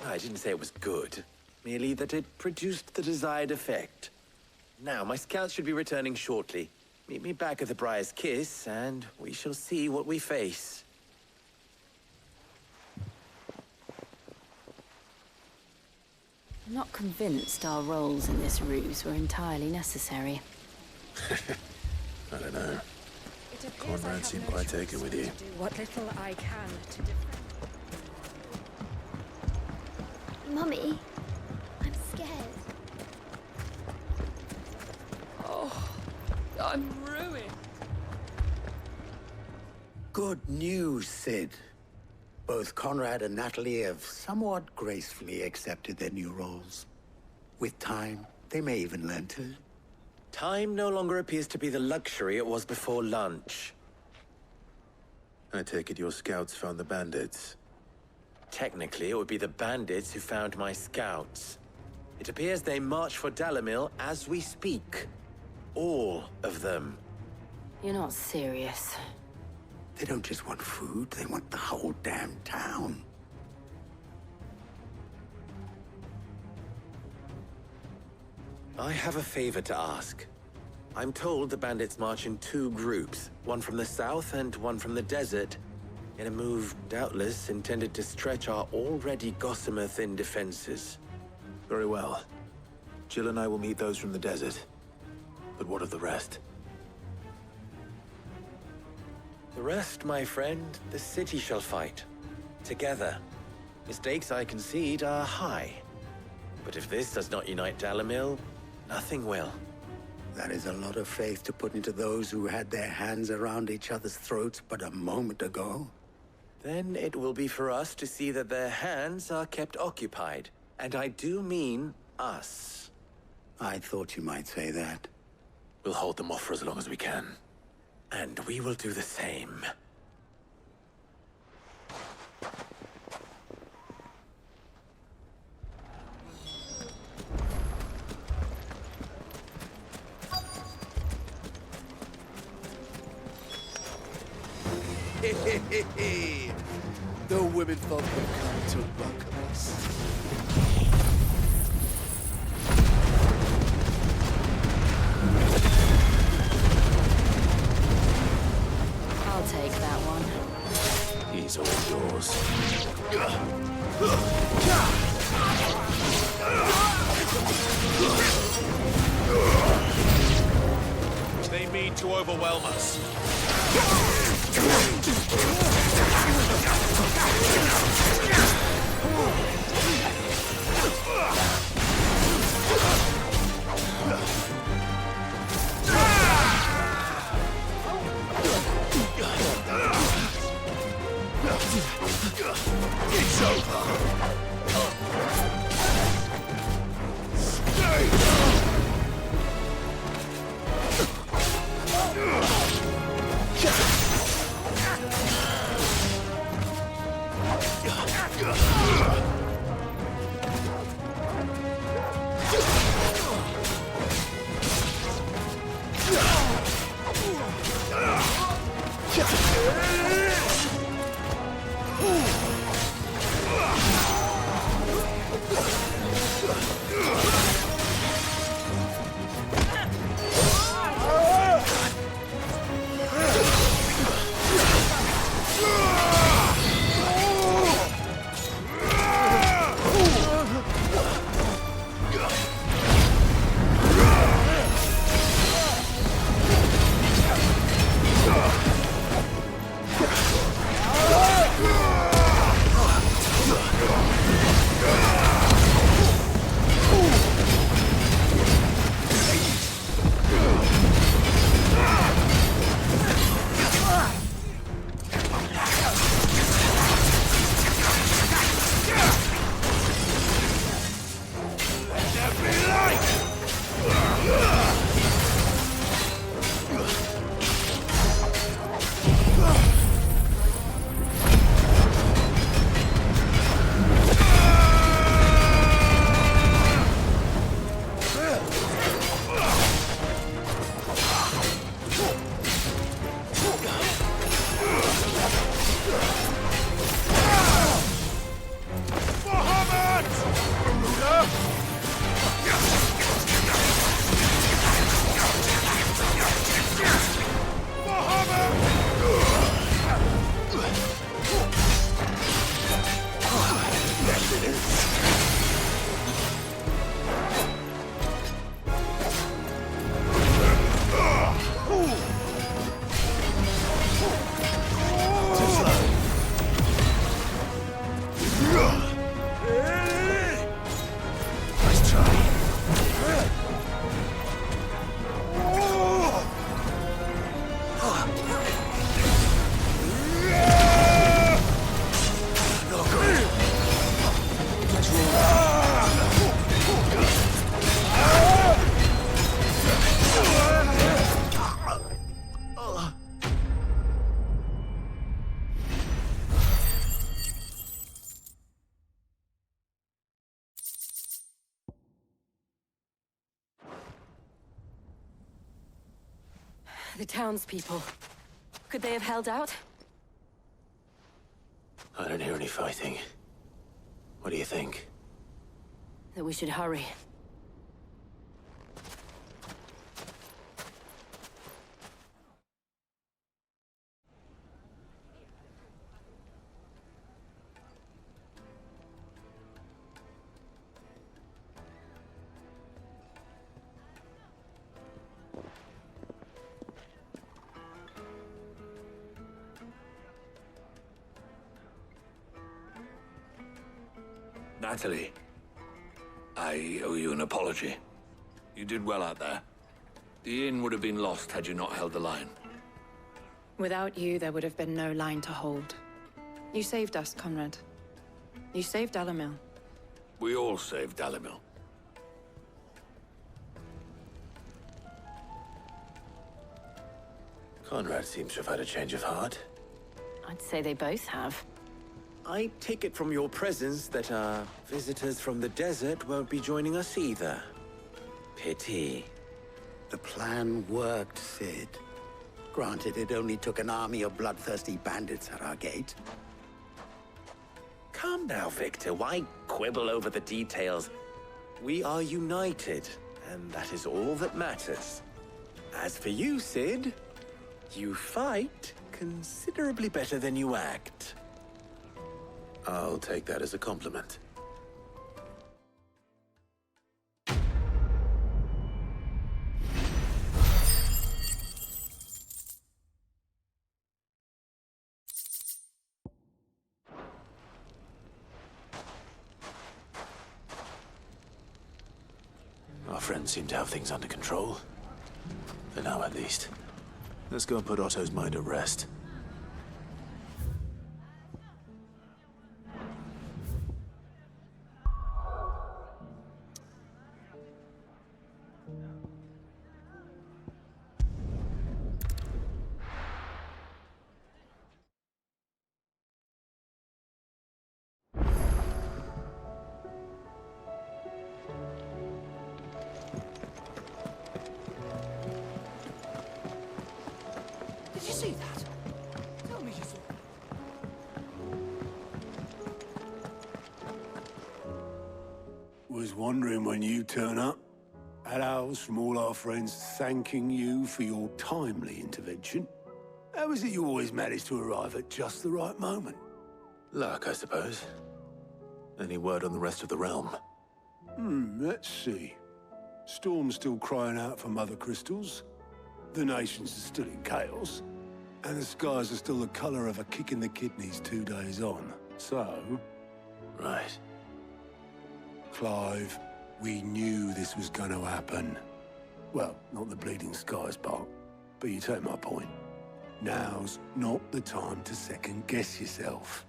I didn't say it was good, merely that it produced the desired effect. Now, my scouts should be returning shortly. Meet me back at the Briar's Kiss, and we shall see what we face. I'm not convinced our roles in this ruse were entirely necessary. I don't know. Conrad seemed quite taken with you. Do what little I can to defend. Mummy, I'm scared. Oh, I'm ruined. Good news, Sid. Both Conrad and Natalie have somewhat gracefully accepted their new roles. With time, they may even learn to. Time no longer appears to be the luxury it was before lunch. I take it your scouts found the bandits. Technically, it would be the bandits who found my scouts. It appears they march for Dalimil as we speak. All of them. You're not serious. They don't just want food, they want the whole damn town. I have a favor to ask. I'm told the bandits march in two groups, one from the south and one from the desert, in a move doubtless intended to stretch our already gossamer-thin defenses. Very well. Jill and I will meet those from the desert. But what of the rest? The rest, my friend, the city shall fight. Together. The stakes, I concede, are high. But if this does not unite Dalimil, nothing will. That is a lot of faith to put into those who had their hands around each other's throats but a moment ago. Then it will be for us to see that their hands are kept occupied. And I do mean us. I thought you might say that. We'll hold them off for as long as we can. And we will do the same. The women folk have come to welcome us. I'll take that one. He's all yours. They mean to overwhelm us. It's over. Stay. The townspeople. Could they have held out? I don't hear any fighting. What do you think? That we should hurry. Natalie, I owe you an apology. You did well out there. The inn would have been lost had you not held the line. Without you, there would have been no line to hold. You saved us, Conrad. You saved Dalimil. We all saved Dalimil. Conrad seems to have had a change of heart. I'd say they both have. I take it from your presence that our visitors from the desert won't be joining us either. Pity. The plan worked, Sid. Granted, it only took an army of bloodthirsty bandits at our gate. Calm now, Victor. Why quibble over the details? We are united, and that is all that matters. As for you, Sid, you fight considerably better than you act. I'll take that as a compliment. Our friends seem to have things under control. For now, at least. Let's go and put Otto's mind at rest. Did you see that? Tell me you saw. Was wondering when you turn up. Hellos from all our friends thanking you for your timely intervention. How is it you always manage to arrive at just the right moment? Luck, I suppose. Any word on the rest of the realm? Let's see. Storm's still crying out for mother crystals. The nations are still in chaos. And the skies are still the color of a kick in the kidneys 2 days on. So... Right. Clive, we knew this was going to happen. Well, not the bleeding skies part, but you take my point. Now's not the time to second-guess yourself.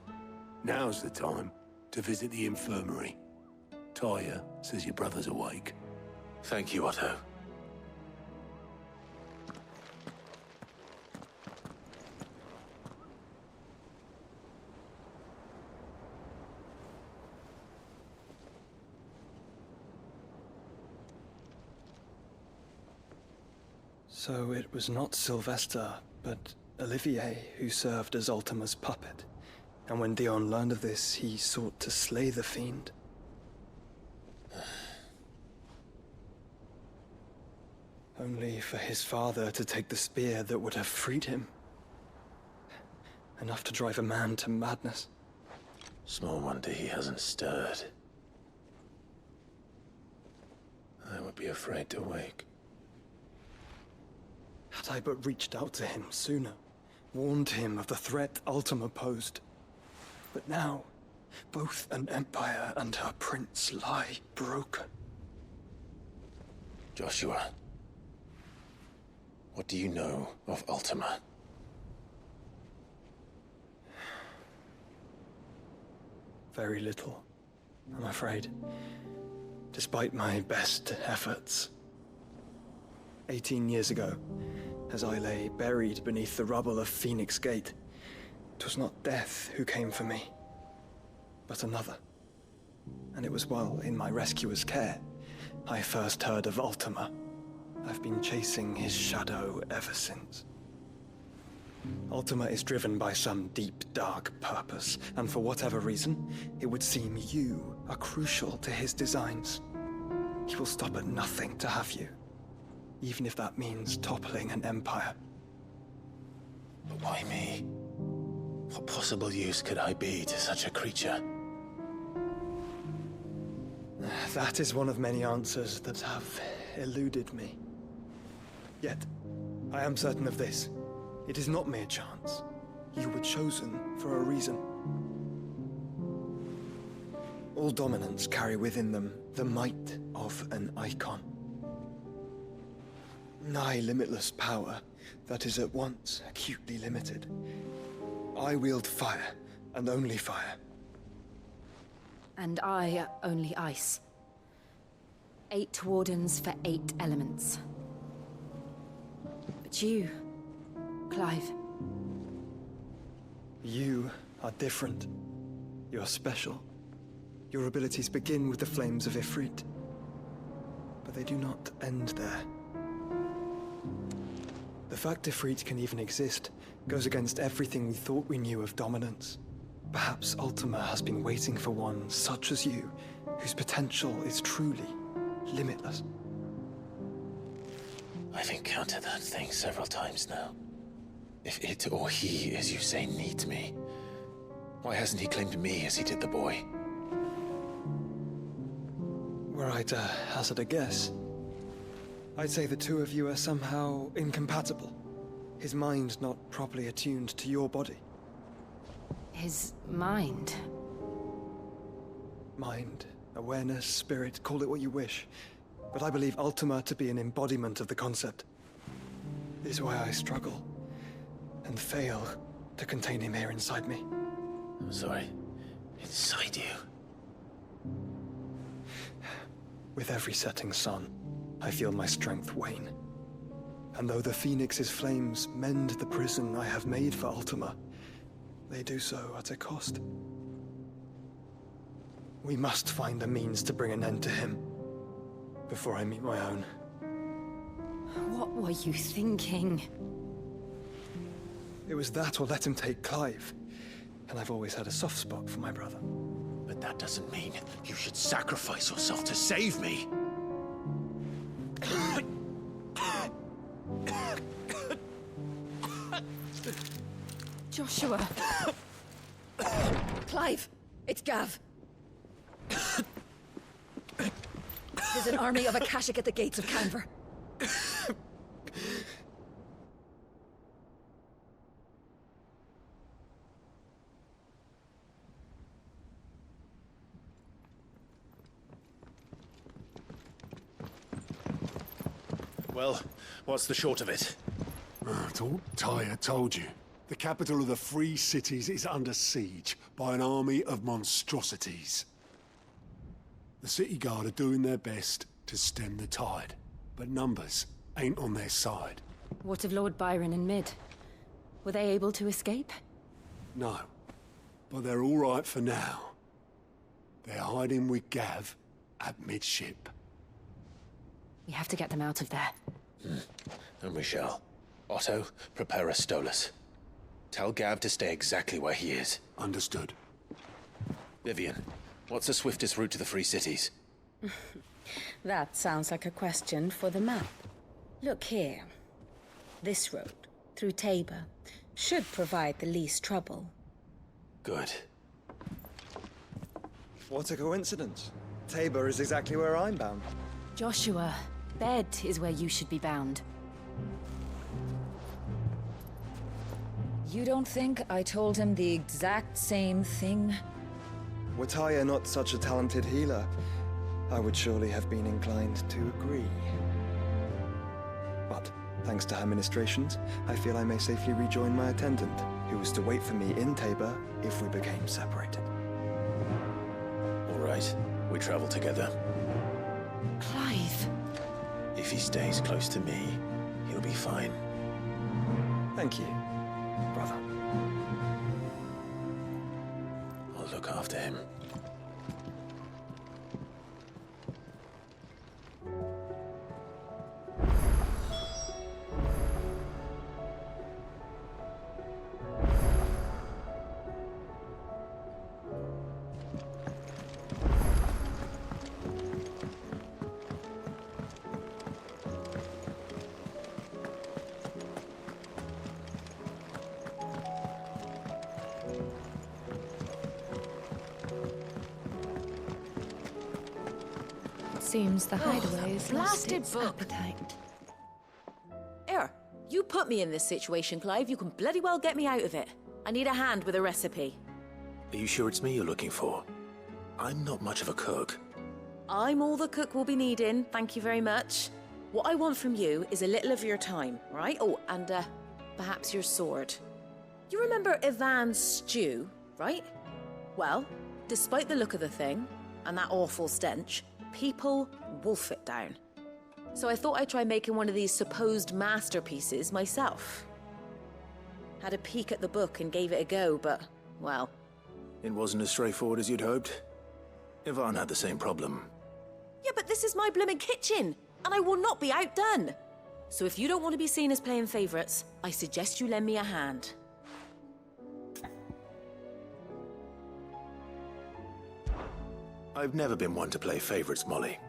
Now's the time to visit the infirmary. Taya says your brother's awake. Thank you, Otto. So it was not Sylvester, but Olivier who served as Ultima's puppet. And when Dion learned of this, he sought to slay the fiend. Only for his father to take the spear that would have freed him. Enough to drive a man to madness. Small wonder he hasn't stirred. I would be afraid to wake. Had I but reached out to him sooner, warned him of the threat Ultima posed. But now, both an empire and her prince lie broken. Joshua, what do you know of Ultima? Very little, I'm afraid. Despite my best efforts. 18 years ago, as I lay buried beneath the rubble of Phoenix Gate, it was not death who came for me, but another. And it was while in my rescuer's care, I first heard of Ultima, I've been chasing his shadow ever since. Ultima is driven by some deep, dark purpose, and for whatever reason, it would seem you are crucial to his designs. He will stop at nothing to have you, even if that means toppling an empire. But why me? What possible use could I be to such a creature? That is one of many answers that have eluded me. Yet, I am certain of this. It is not mere chance. You were chosen for a reason. All dominants carry within them the might of an Eikon. Nigh limitless power that is at once acutely limited. I wield fire, and only fire. And I only ice. 8 wardens for 8 elements. But you, Clive. You are different. You're special. Your abilities begin with the flames of Ifrit. But they do not end there. The fact Ifrit can even exist goes against everything we thought we knew of dominance. Perhaps Ultima has been waiting for one such as you, whose potential is truly limitless. I've encountered that thing several times now. If it or he, as you say, needs me, why hasn't he claimed me as he did the boy? Were I to hazard a guess, I'd say the two of you are somehow incompatible. His mind not properly attuned to your body. His mind? Mind, awareness, spirit, call it what you wish. But I believe Ultima to be an embodiment of the concept. This is why I struggle and fail to contain him here inside me. I'm sorry. Inside you? With every setting sun, I feel my strength wane. And though the Phoenix's flames mend the prison I have made for Ultima, they do so at a cost. We must find a means to bring an end to him before I meet my own. What were you thinking? It was that or let him take Clive. And I've always had a soft spot for my brother. But that doesn't mean you should sacrifice yourself to save me. Joshua! Clive! It's Gav! There's an army of Akashic at the gates of Canver. Well, what's the short of it? Tyre told you. The capital of the Free Cities is under siege by an army of monstrosities. The city guard are doing their best to stem the tide, but numbers ain't on their side. What of Lord Byron and Mid? Were they able to escape? No, but they're all right for now. They're hiding with Gav at midship. We have to get them out of there. And we shall. Otto, prepare a Stolas. Tell Gav to stay exactly where he is. Understood. Vivian, what's the swiftest route to the Free Cities? That sounds like a question for the map. Look here. This road, through Tabor, should provide the least trouble. Good. What a coincidence. Tabor is exactly where I'm bound. Joshua, Bed is where you should be bound. You don't think I told him the exact same thing? Were Tyre not such a talented healer, I would surely have been inclined to agree. But, thanks to her ministrations, I feel I may safely rejoin my attendant, who was to wait for me in Tabor if we became separated. All right, we travel together. Clive! If he stays close to me, he'll be fine. Thank you, brother. I'll look after him. Seems the hideaway is lost blasted its book. appetite. Here, you put me in this situation, Clive. You can bloody well get me out of it. I need a hand with a recipe. Are you sure it's me you're looking for? I'm not much of a cook. I'm all the cook will be needing, thank you very much. What I want from you is a little of your time, right? Oh, and perhaps your sword. You remember Ivan's stew, right? Well, despite the look of the thing, and that awful stench, people wolf it down. So I thought I'd try making one of these supposed masterpieces myself. Had a peek at the book and gave it a go, but, well... It wasn't as straightforward as you'd hoped. Ivan had the same problem. Yeah, but this is my blimmin' kitchen, and I will not be outdone. So if you don't want to be seen as playing favourites, I suggest you lend me a hand. I've never been one to play favourites, Molly.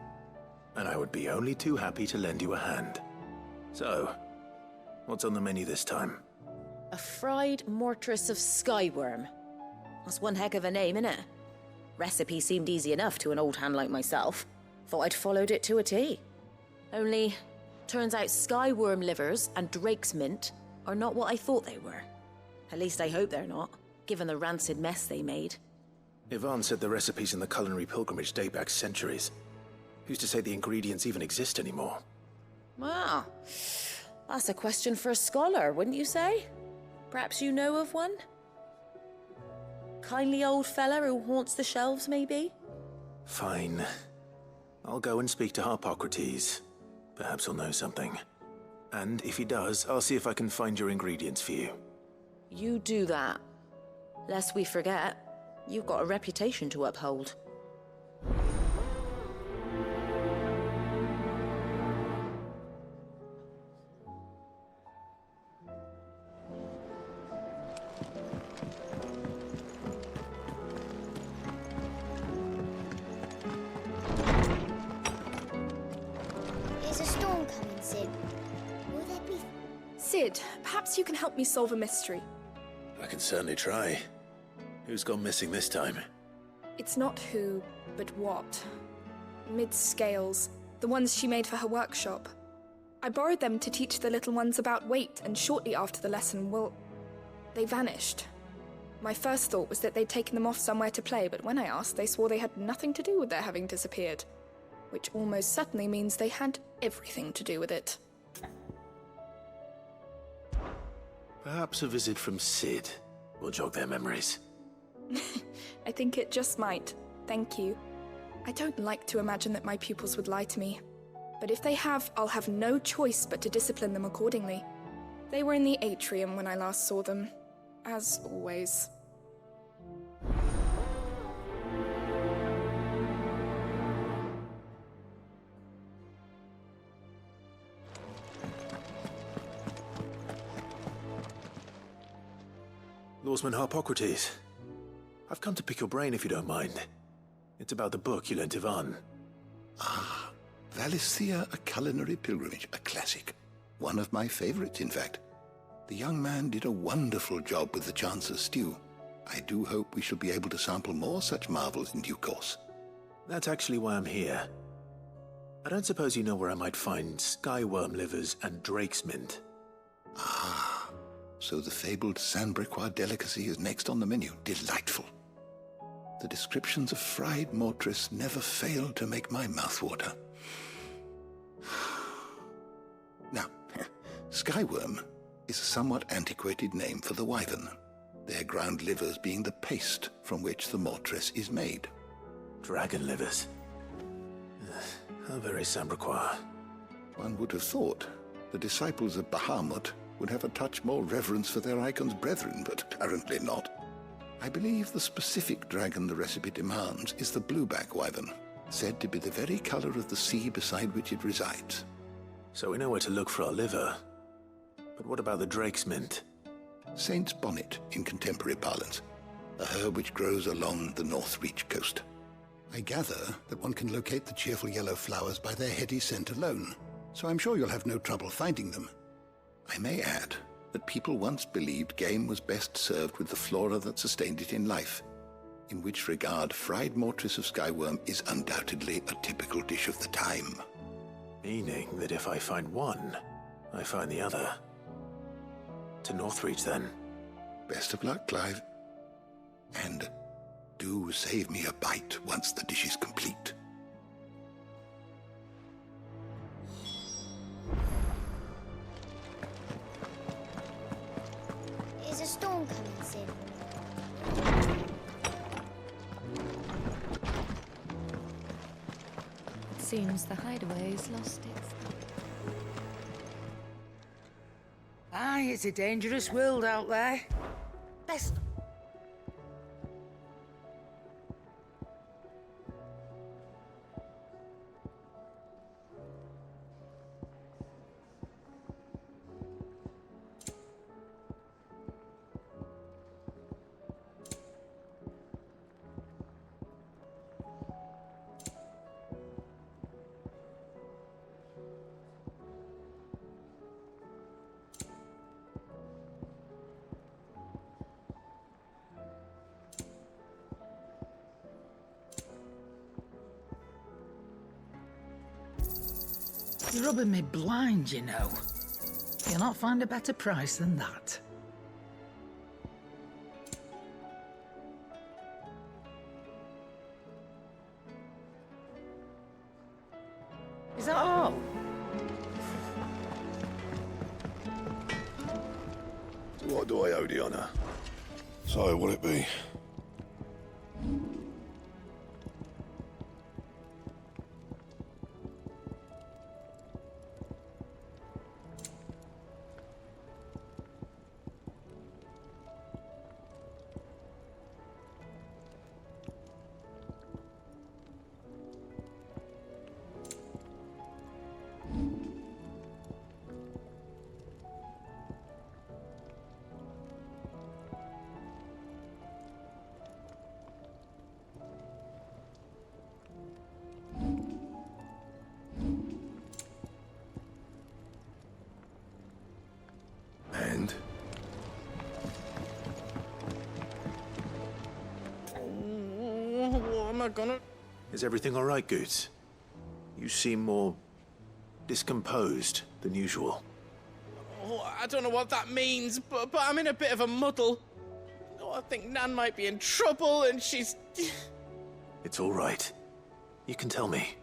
And I would be only too happy to lend you a hand. So, what's on the menu this time? A fried mortress of skyworm. That's one heck of a name, innit? Recipe seemed easy enough to an old hand like myself. Thought I'd followed it to a T. Only, turns out skyworm livers and drake's mint are not what I thought they were. At least I hope they're not, given the rancid mess they made. Ivan said the recipes in the culinary pilgrimage date back centuries. Who's to say the ingredients even exist anymore? Well, that's a question for a scholar, wouldn't you say? Perhaps you know of one? Kindly old fella who haunts the shelves, maybe? Fine. I'll go and speak to Harpocrates. Perhaps he'll know something. And if he does, I'll see if I can find your ingredients for you. You do that. Lest we forget, you've got a reputation to uphold. Sid, perhaps you can help me solve a mystery. I can certainly try. Who's gone missing this time? It's not who, but what. Mid's scales, the ones she made for her workshop. I borrowed them to teach the little ones about weight, and shortly after the lesson, well, they vanished. My first thought was that they'd taken them off somewhere to play, but when I asked, they swore they had nothing to do with their having disappeared. Which almost certainly means they had everything to do with it. Perhaps a visit from Sid will jog their memories. I think it just might. Thank you. I don't like to imagine that my pupils would lie to me. But if they have, I'll have no choice but to discipline them accordingly. They were in the atrium when I last saw them. As always. Lawsman Harpocrates. I've come to pick your brain if you don't mind. It's about the book you lent Ivan. Ah, Valisthea, A Culinary Pilgrimage, a classic. One of my favorites, in fact. The young man did a wonderful job with the Chance's stew. I do hope we shall be able to sample more such marvels in due course. That's actually why I'm here. I don't suppose you know where I might find skyworm livers and drake's mint. Ah, so the fabled Sandbricois delicacy is next on the menu. Delightful. The descriptions of fried mortress never fail to make my mouth water. Now, skyworm is a somewhat antiquated name for the wyvern, their ground livers being the paste from which the mortress is made. Dragon livers. How very Sandbricois. One would have thought the disciples of Bahamut would have a touch more reverence for their Eikons brethren, but apparently not. I believe the specific dragon the recipe demands is the blueback wyvern, said to be the very color of the sea beside which it resides. So we know where to look for our liver. But what about the drake's mint? Saint's bonnet in contemporary parlance, a herb which grows along the North Reach coast. I gather that one can locate the cheerful yellow flowers by their heady scent alone, so I'm sure you'll have no trouble finding them. I may add that people once believed game was best served with the flora that sustained it in life. In which regard, fried mortress of skyworm is undoubtedly a typical dish of the time. Meaning that if I find one, I find the other. To Northreach, then. Best of luck, Clive. And do save me a bite once the dish is complete. Is a storm coming soon? It seems the hideaway's lost its... Aye, it's a dangerous world out there. Best... You're rubbing me blind, you know. You'll not find a better price than that. Is that all? What do I owe the honour? So, will it be? And? What am I gonna... Is everything all right, Goots? You seem more discomposed than usual. Oh, I don't know what that means, but I'm in a bit of a muddle. Oh, I think Nan might be in trouble, and she's... It's all right. You can tell me.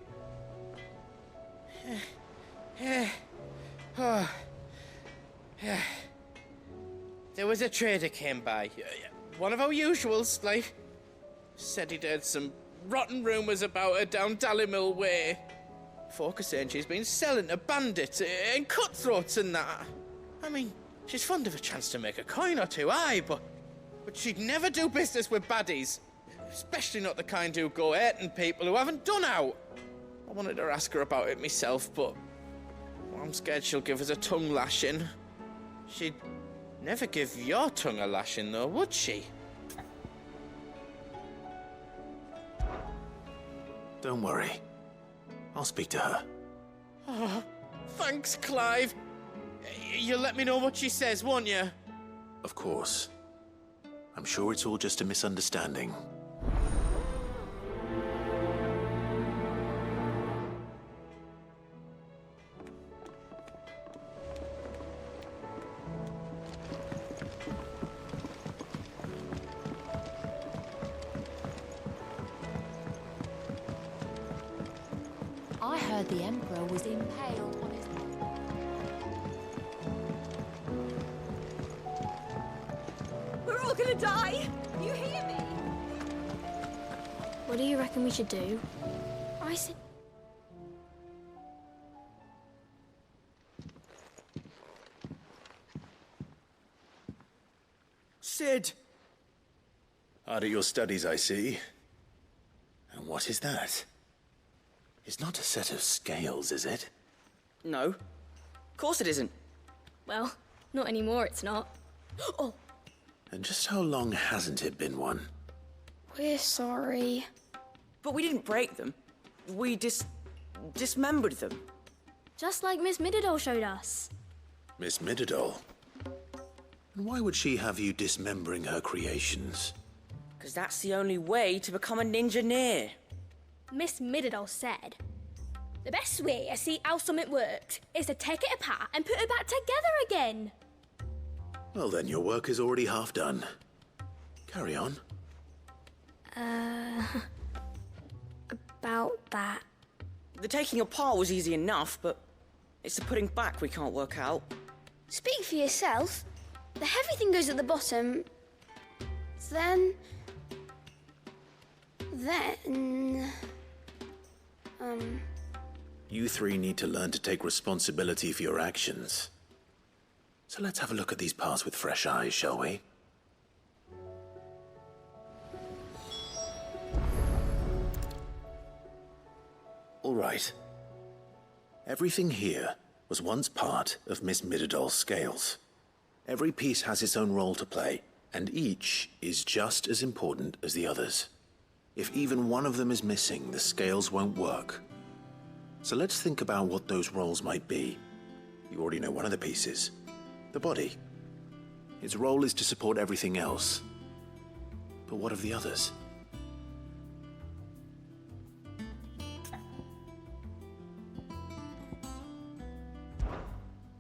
There was a trader came by. One of our usuals, like... Said he'd heard some rotten rumours about her down Dalimil Way. Folk are saying she's been selling to bandits and cutthroats and that. I mean, she's fond of a chance to make a coin or two, aye, but she'd never do business with baddies. Especially not the kind who go hurting people who haven't done out. I wanted to ask her about it myself, but I'm scared she'll give us a tongue lashing. She'd never give your tongue a lashing, though, would she? Don't worry. I'll speak to her. Oh, thanks, Clive. You'll let me know what she says, won't you? Of course. I'm sure it's all just a misunderstanding. I heard the Emperor was impaled on his... We're all gonna die! You hear me? What do you reckon we should do? I said... Sid! Hard at your studies, I see. And what is that? It's not a set of scales, is it? No. Of course it isn't. Well, not anymore, it's not. Oh! And just how long hasn't it been one? We're sorry. But we didn't break them. We dismembered them. Just like Miss Mididol showed us. Miss Mididol? And why would she have you dismembering her creations? Because that's the only way to become a ninja-neer. Miss Middledore said, the best way to see how something works is to take it apart and put it back together again. Well then, your work is already half done. Carry on. About that. The taking apart was easy enough, but it's the putting back we can't work out. Speak for yourself. The heavy thing goes at the bottom. Then... You three need to learn to take responsibility for your actions. So let's have a look at these parts with fresh eyes, shall we? All right. Everything here was once part of Miss Middledor's scales. Every piece has its own role to play, and each is just as important as the others. If even one of them is missing, the scales won't work. So let's think about what those roles might be. You already know one of the pieces. The body. Its role is to support everything else. But what of the others?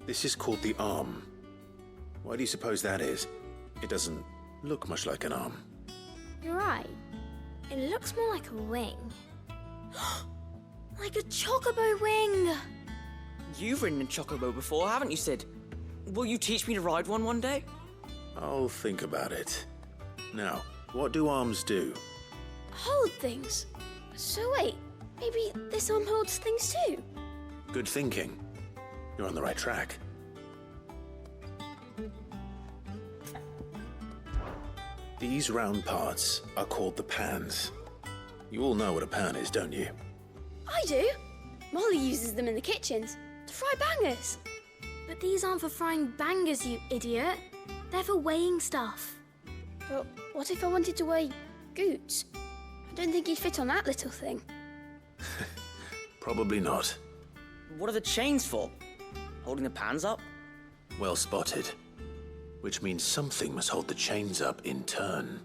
This is called the arm. Why do you suppose that is? It doesn't look much like an arm. You're right. It looks more like a wing. Like a chocobo wing! You've ridden a chocobo before, haven't you, Sid? Will you teach me to ride one day? I'll think about it. Now, what do arms do? Hold things. So wait, maybe this arm holds things too? Good thinking. You're on the right track. These round parts are called the pans. You all know what a pan is, don't you? I do. Molly uses them in the kitchens to fry bangers. But these aren't for frying bangers, you idiot. They're for weighing stuff. But what if I wanted to weigh Goots? I don't think he'd fit on that little thing. Probably not. What are the chains for? Holding the pans up? Well spotted. Which means something must hold the chains up in turn.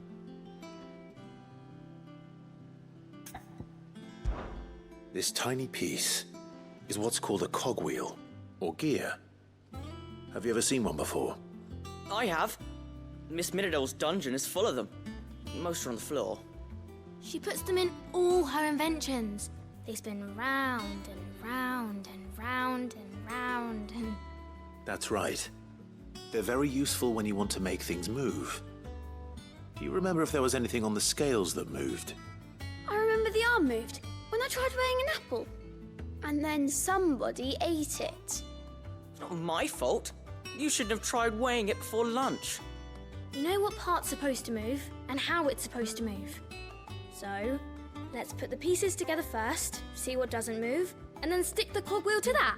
This tiny piece is what's called a cogwheel, or gear. Have you ever seen one before? I have. Miss Middledor's dungeon is full of them. Most are on the floor. She puts them in all her inventions. They spin round and round and round and round and... That's right. They're very useful when you want to make things move. Do you remember if there was anything on the scales that moved? I remember the arm moved when I tried weighing an apple. And then somebody ate it. It's not my fault. You shouldn't have tried weighing it before lunch. You know what part's supposed to move and how it's supposed to move. So, let's put the pieces together first, see what doesn't move, and then stick the cogwheel to that.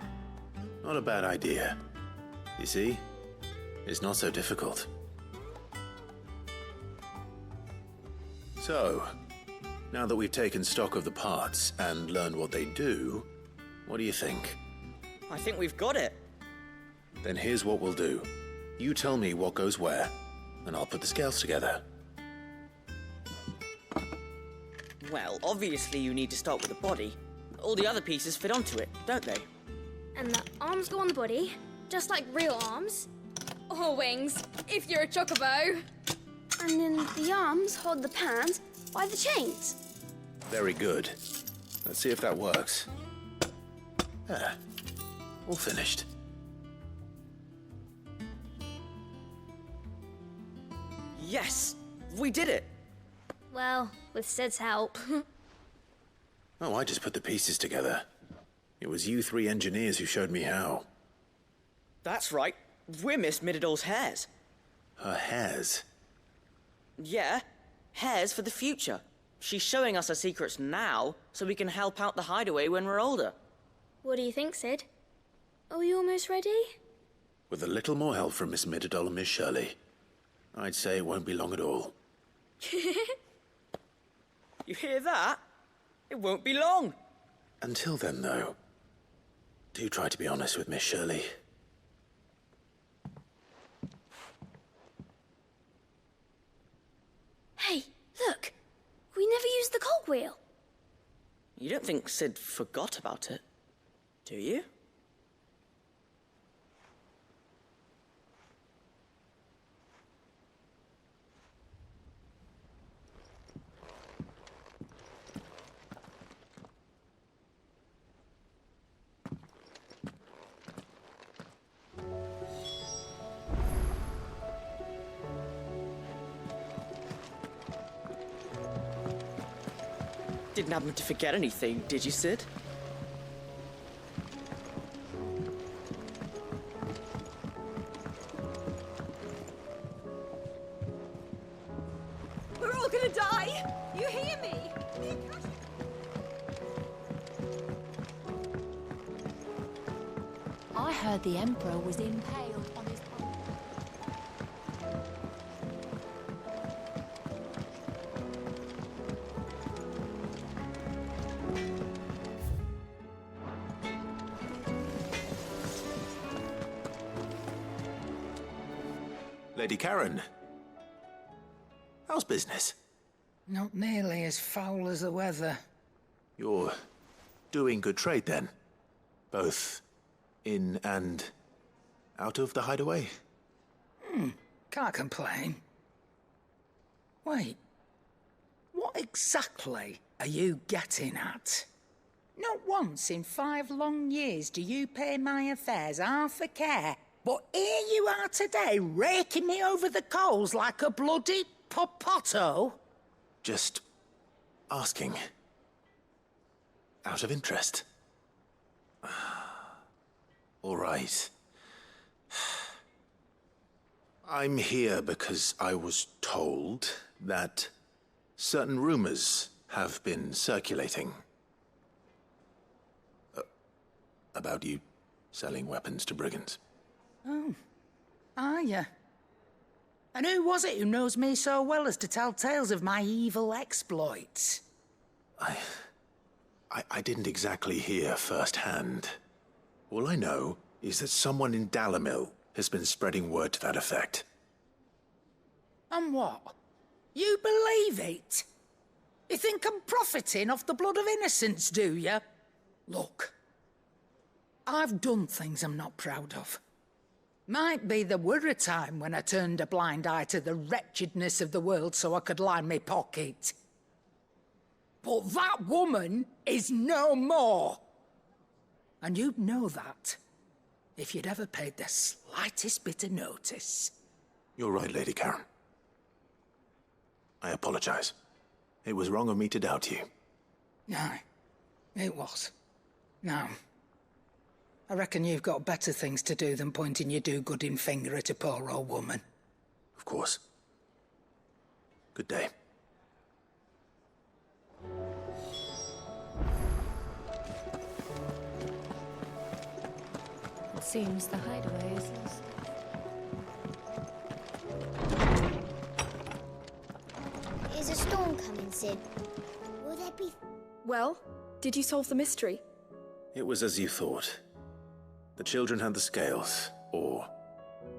Not a bad idea. You see? It's not so difficult. So, now that we've taken stock of the parts and learned what they do, what do you think? I think we've got it. Then here's what we'll do. You tell me what goes where, and I'll put the scales together. Well, obviously you need to start with the body. All the other pieces fit onto it, don't they? And the arms go on the body, just like real arms. Or wings, if you're a chocobo. And then the arms hold the pans by the chains. Very good. Let's see if that works. Ah, all finished. Yes! We did it! Well, with Sid's help. Oh, I just put the pieces together. It was you three engineers who showed me how. That's right. We're Miss Middledor's hares. Her hares? Yeah, hares for the future. She's showing us her secrets now, so we can help out the hideaway when we're older. What do you think, Sid? Are we almost ready? With a little more help from Miss Middledore and Miss Shirley, I'd say it won't be long at all. You hear that? It won't be long. Until then, though, do try to be honest with Miss Shirley. Hey, look! cog wheel. You don't think Sid forgot about it, do you? Didn't happen to forget anything, did you, Sid? We're all gonna die! You hear me? I heard the Emperor was impaled on his... Lady Karen, how's business? Not nearly as foul as the weather. You're doing good trade then? Both in and out of the hideaway? Can't complain. Wait, what exactly are you getting at? Not once in 5 long years do you pay my affairs half a care, but here you are today, raking me over the coals like a bloody popoto? Just asking. Out of interest. All right. I'm here because I was told that certain rumors have been circulating. About you selling weapons to brigands. Oh, are you? And who was it who knows me so well as to tell tales of my evil exploits? I didn't exactly hear firsthand. All I know is that someone in Dalimil has been spreading word to that effect. And what? You believe it? You think I'm profiting off the blood of innocents, do you? Look, I've done things I'm not proud of. Might be there were a time when I turned a blind eye to the wretchedness of the world so I could line my pocket. But that woman is no more. And you'd know that if you'd ever paid the slightest bit of notice. You're right, Lady Karen. I apologize. It was wrong of me to doubt you. No, it was. Now, I reckon you've got better things to do than pointing your do-gooding finger at a poor old woman. Of course. Good day. It seems the hideaway is lost. Is a storm coming, Sid? Will there be... Well, did you solve the mystery? It was as you thought. The children had the scales, or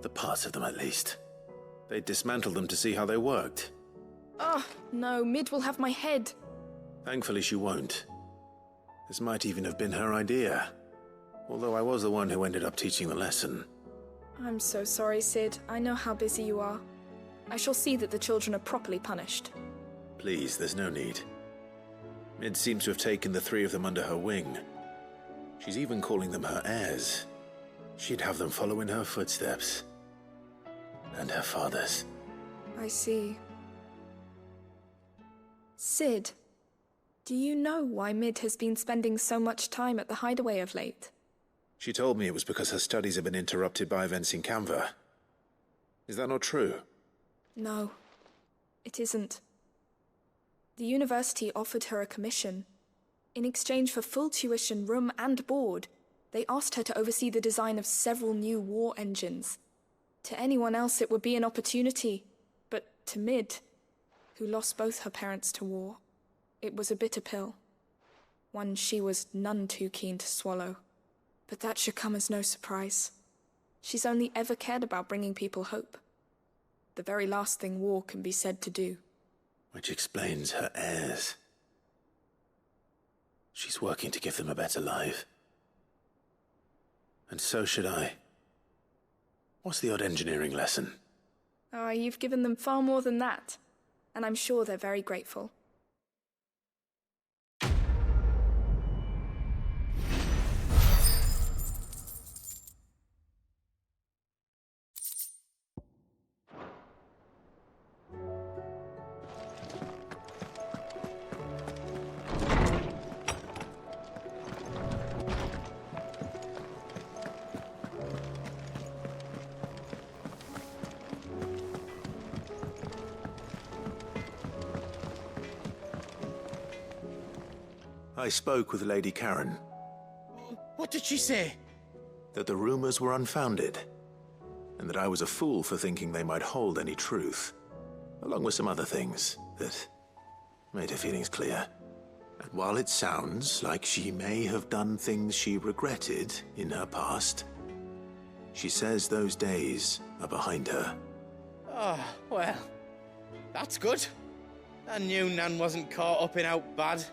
the parts of them at least. They dismantled them to see how they worked. Oh, no, Mid will have my head. Thankfully she won't. This might even have been her idea. Although I was the one who ended up teaching the lesson. I'm so sorry, Sid. I know how busy you are. I shall see that the children are properly punished. Please, there's no need. Mid seems to have taken the 3 of them under her wing. She's even calling them her heirs. She'd have them follow in her footsteps. And her father's. I see. Sid, do you know why Mid has been spending so much time at the hideaway of late? She told me it was because her studies have been interrupted by events in Canva. Is that not true? No, it isn't. The university offered her a commission. In exchange for full tuition, room and board, they asked her to oversee the design of several new war engines. To anyone else it would be an opportunity, but to Mid, who lost both her parents to war, it was a bitter pill. One she was none too keen to swallow. But that should come as no surprise. She's only ever cared about bringing people hope. The very last thing war can be said to do. Which explains her heirs. She's working to give them a better life. And so should I. What's the odd engineering lesson? Oh, you've given them far more than that. And I'm sure they're very grateful. I spoke with Lady Karen. What did she say? That the rumors were unfounded, and that I was a fool for thinking they might hold any truth, along with some other things that made her feelings clear. And while it sounds like she may have done things she regretted in her past, she says those days are behind her. Oh, well, that's good. I knew Nan wasn't caught up in out bad.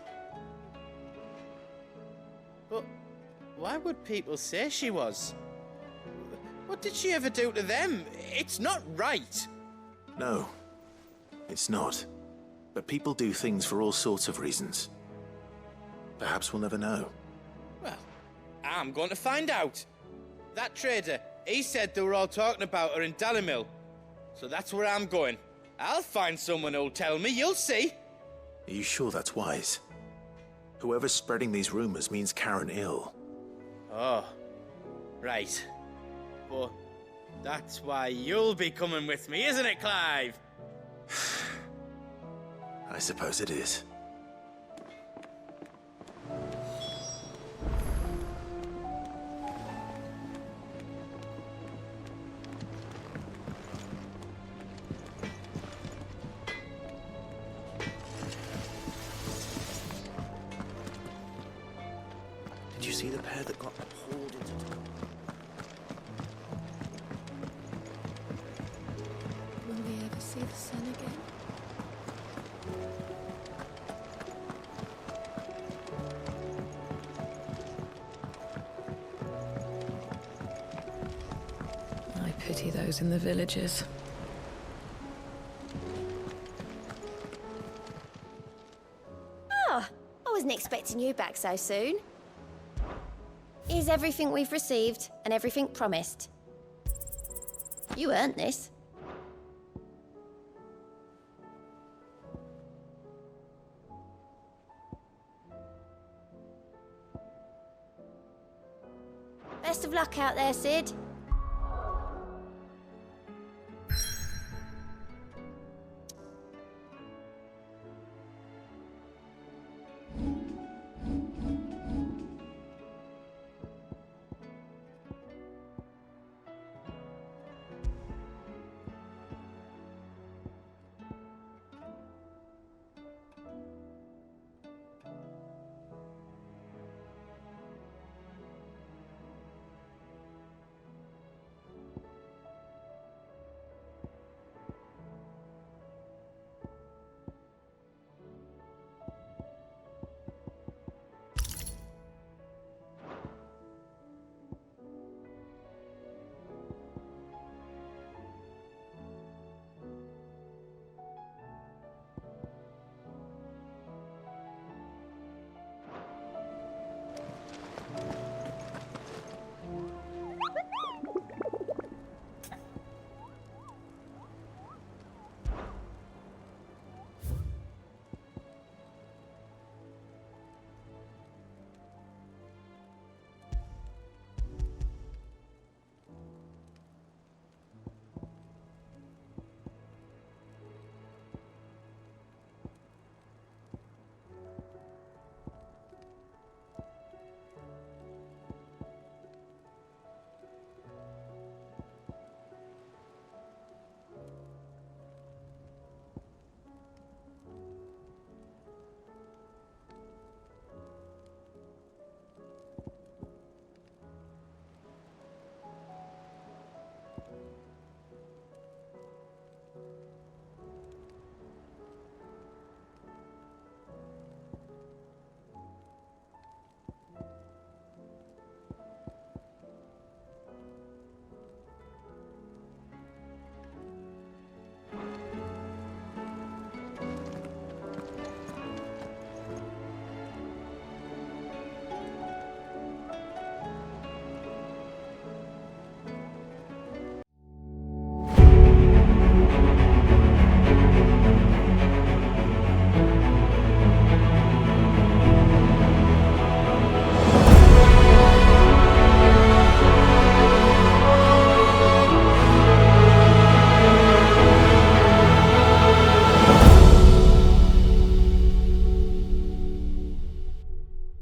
But why would people say she was? What did she ever do to them? It's not right. No, it's not. But people do things for all sorts of reasons. Perhaps we'll never know. Well, I'm going to find out. That trader, he said they were all talking about her in Dalimil. So that's where I'm going. I'll find someone who'll tell me, you'll see. Are you sure that's wise? Whoever's spreading these rumors means Karen ill. Oh, right. But that's why you'll be coming with me, isn't it, Clive? I suppose it is. Did you see the pair that got pulled into... Will we ever see the sun again? I pity those in the villages. Oh, I wasn't expecting you back so soon. Here's everything we've received and everything promised. You earned this. Best of luck out there, Sid.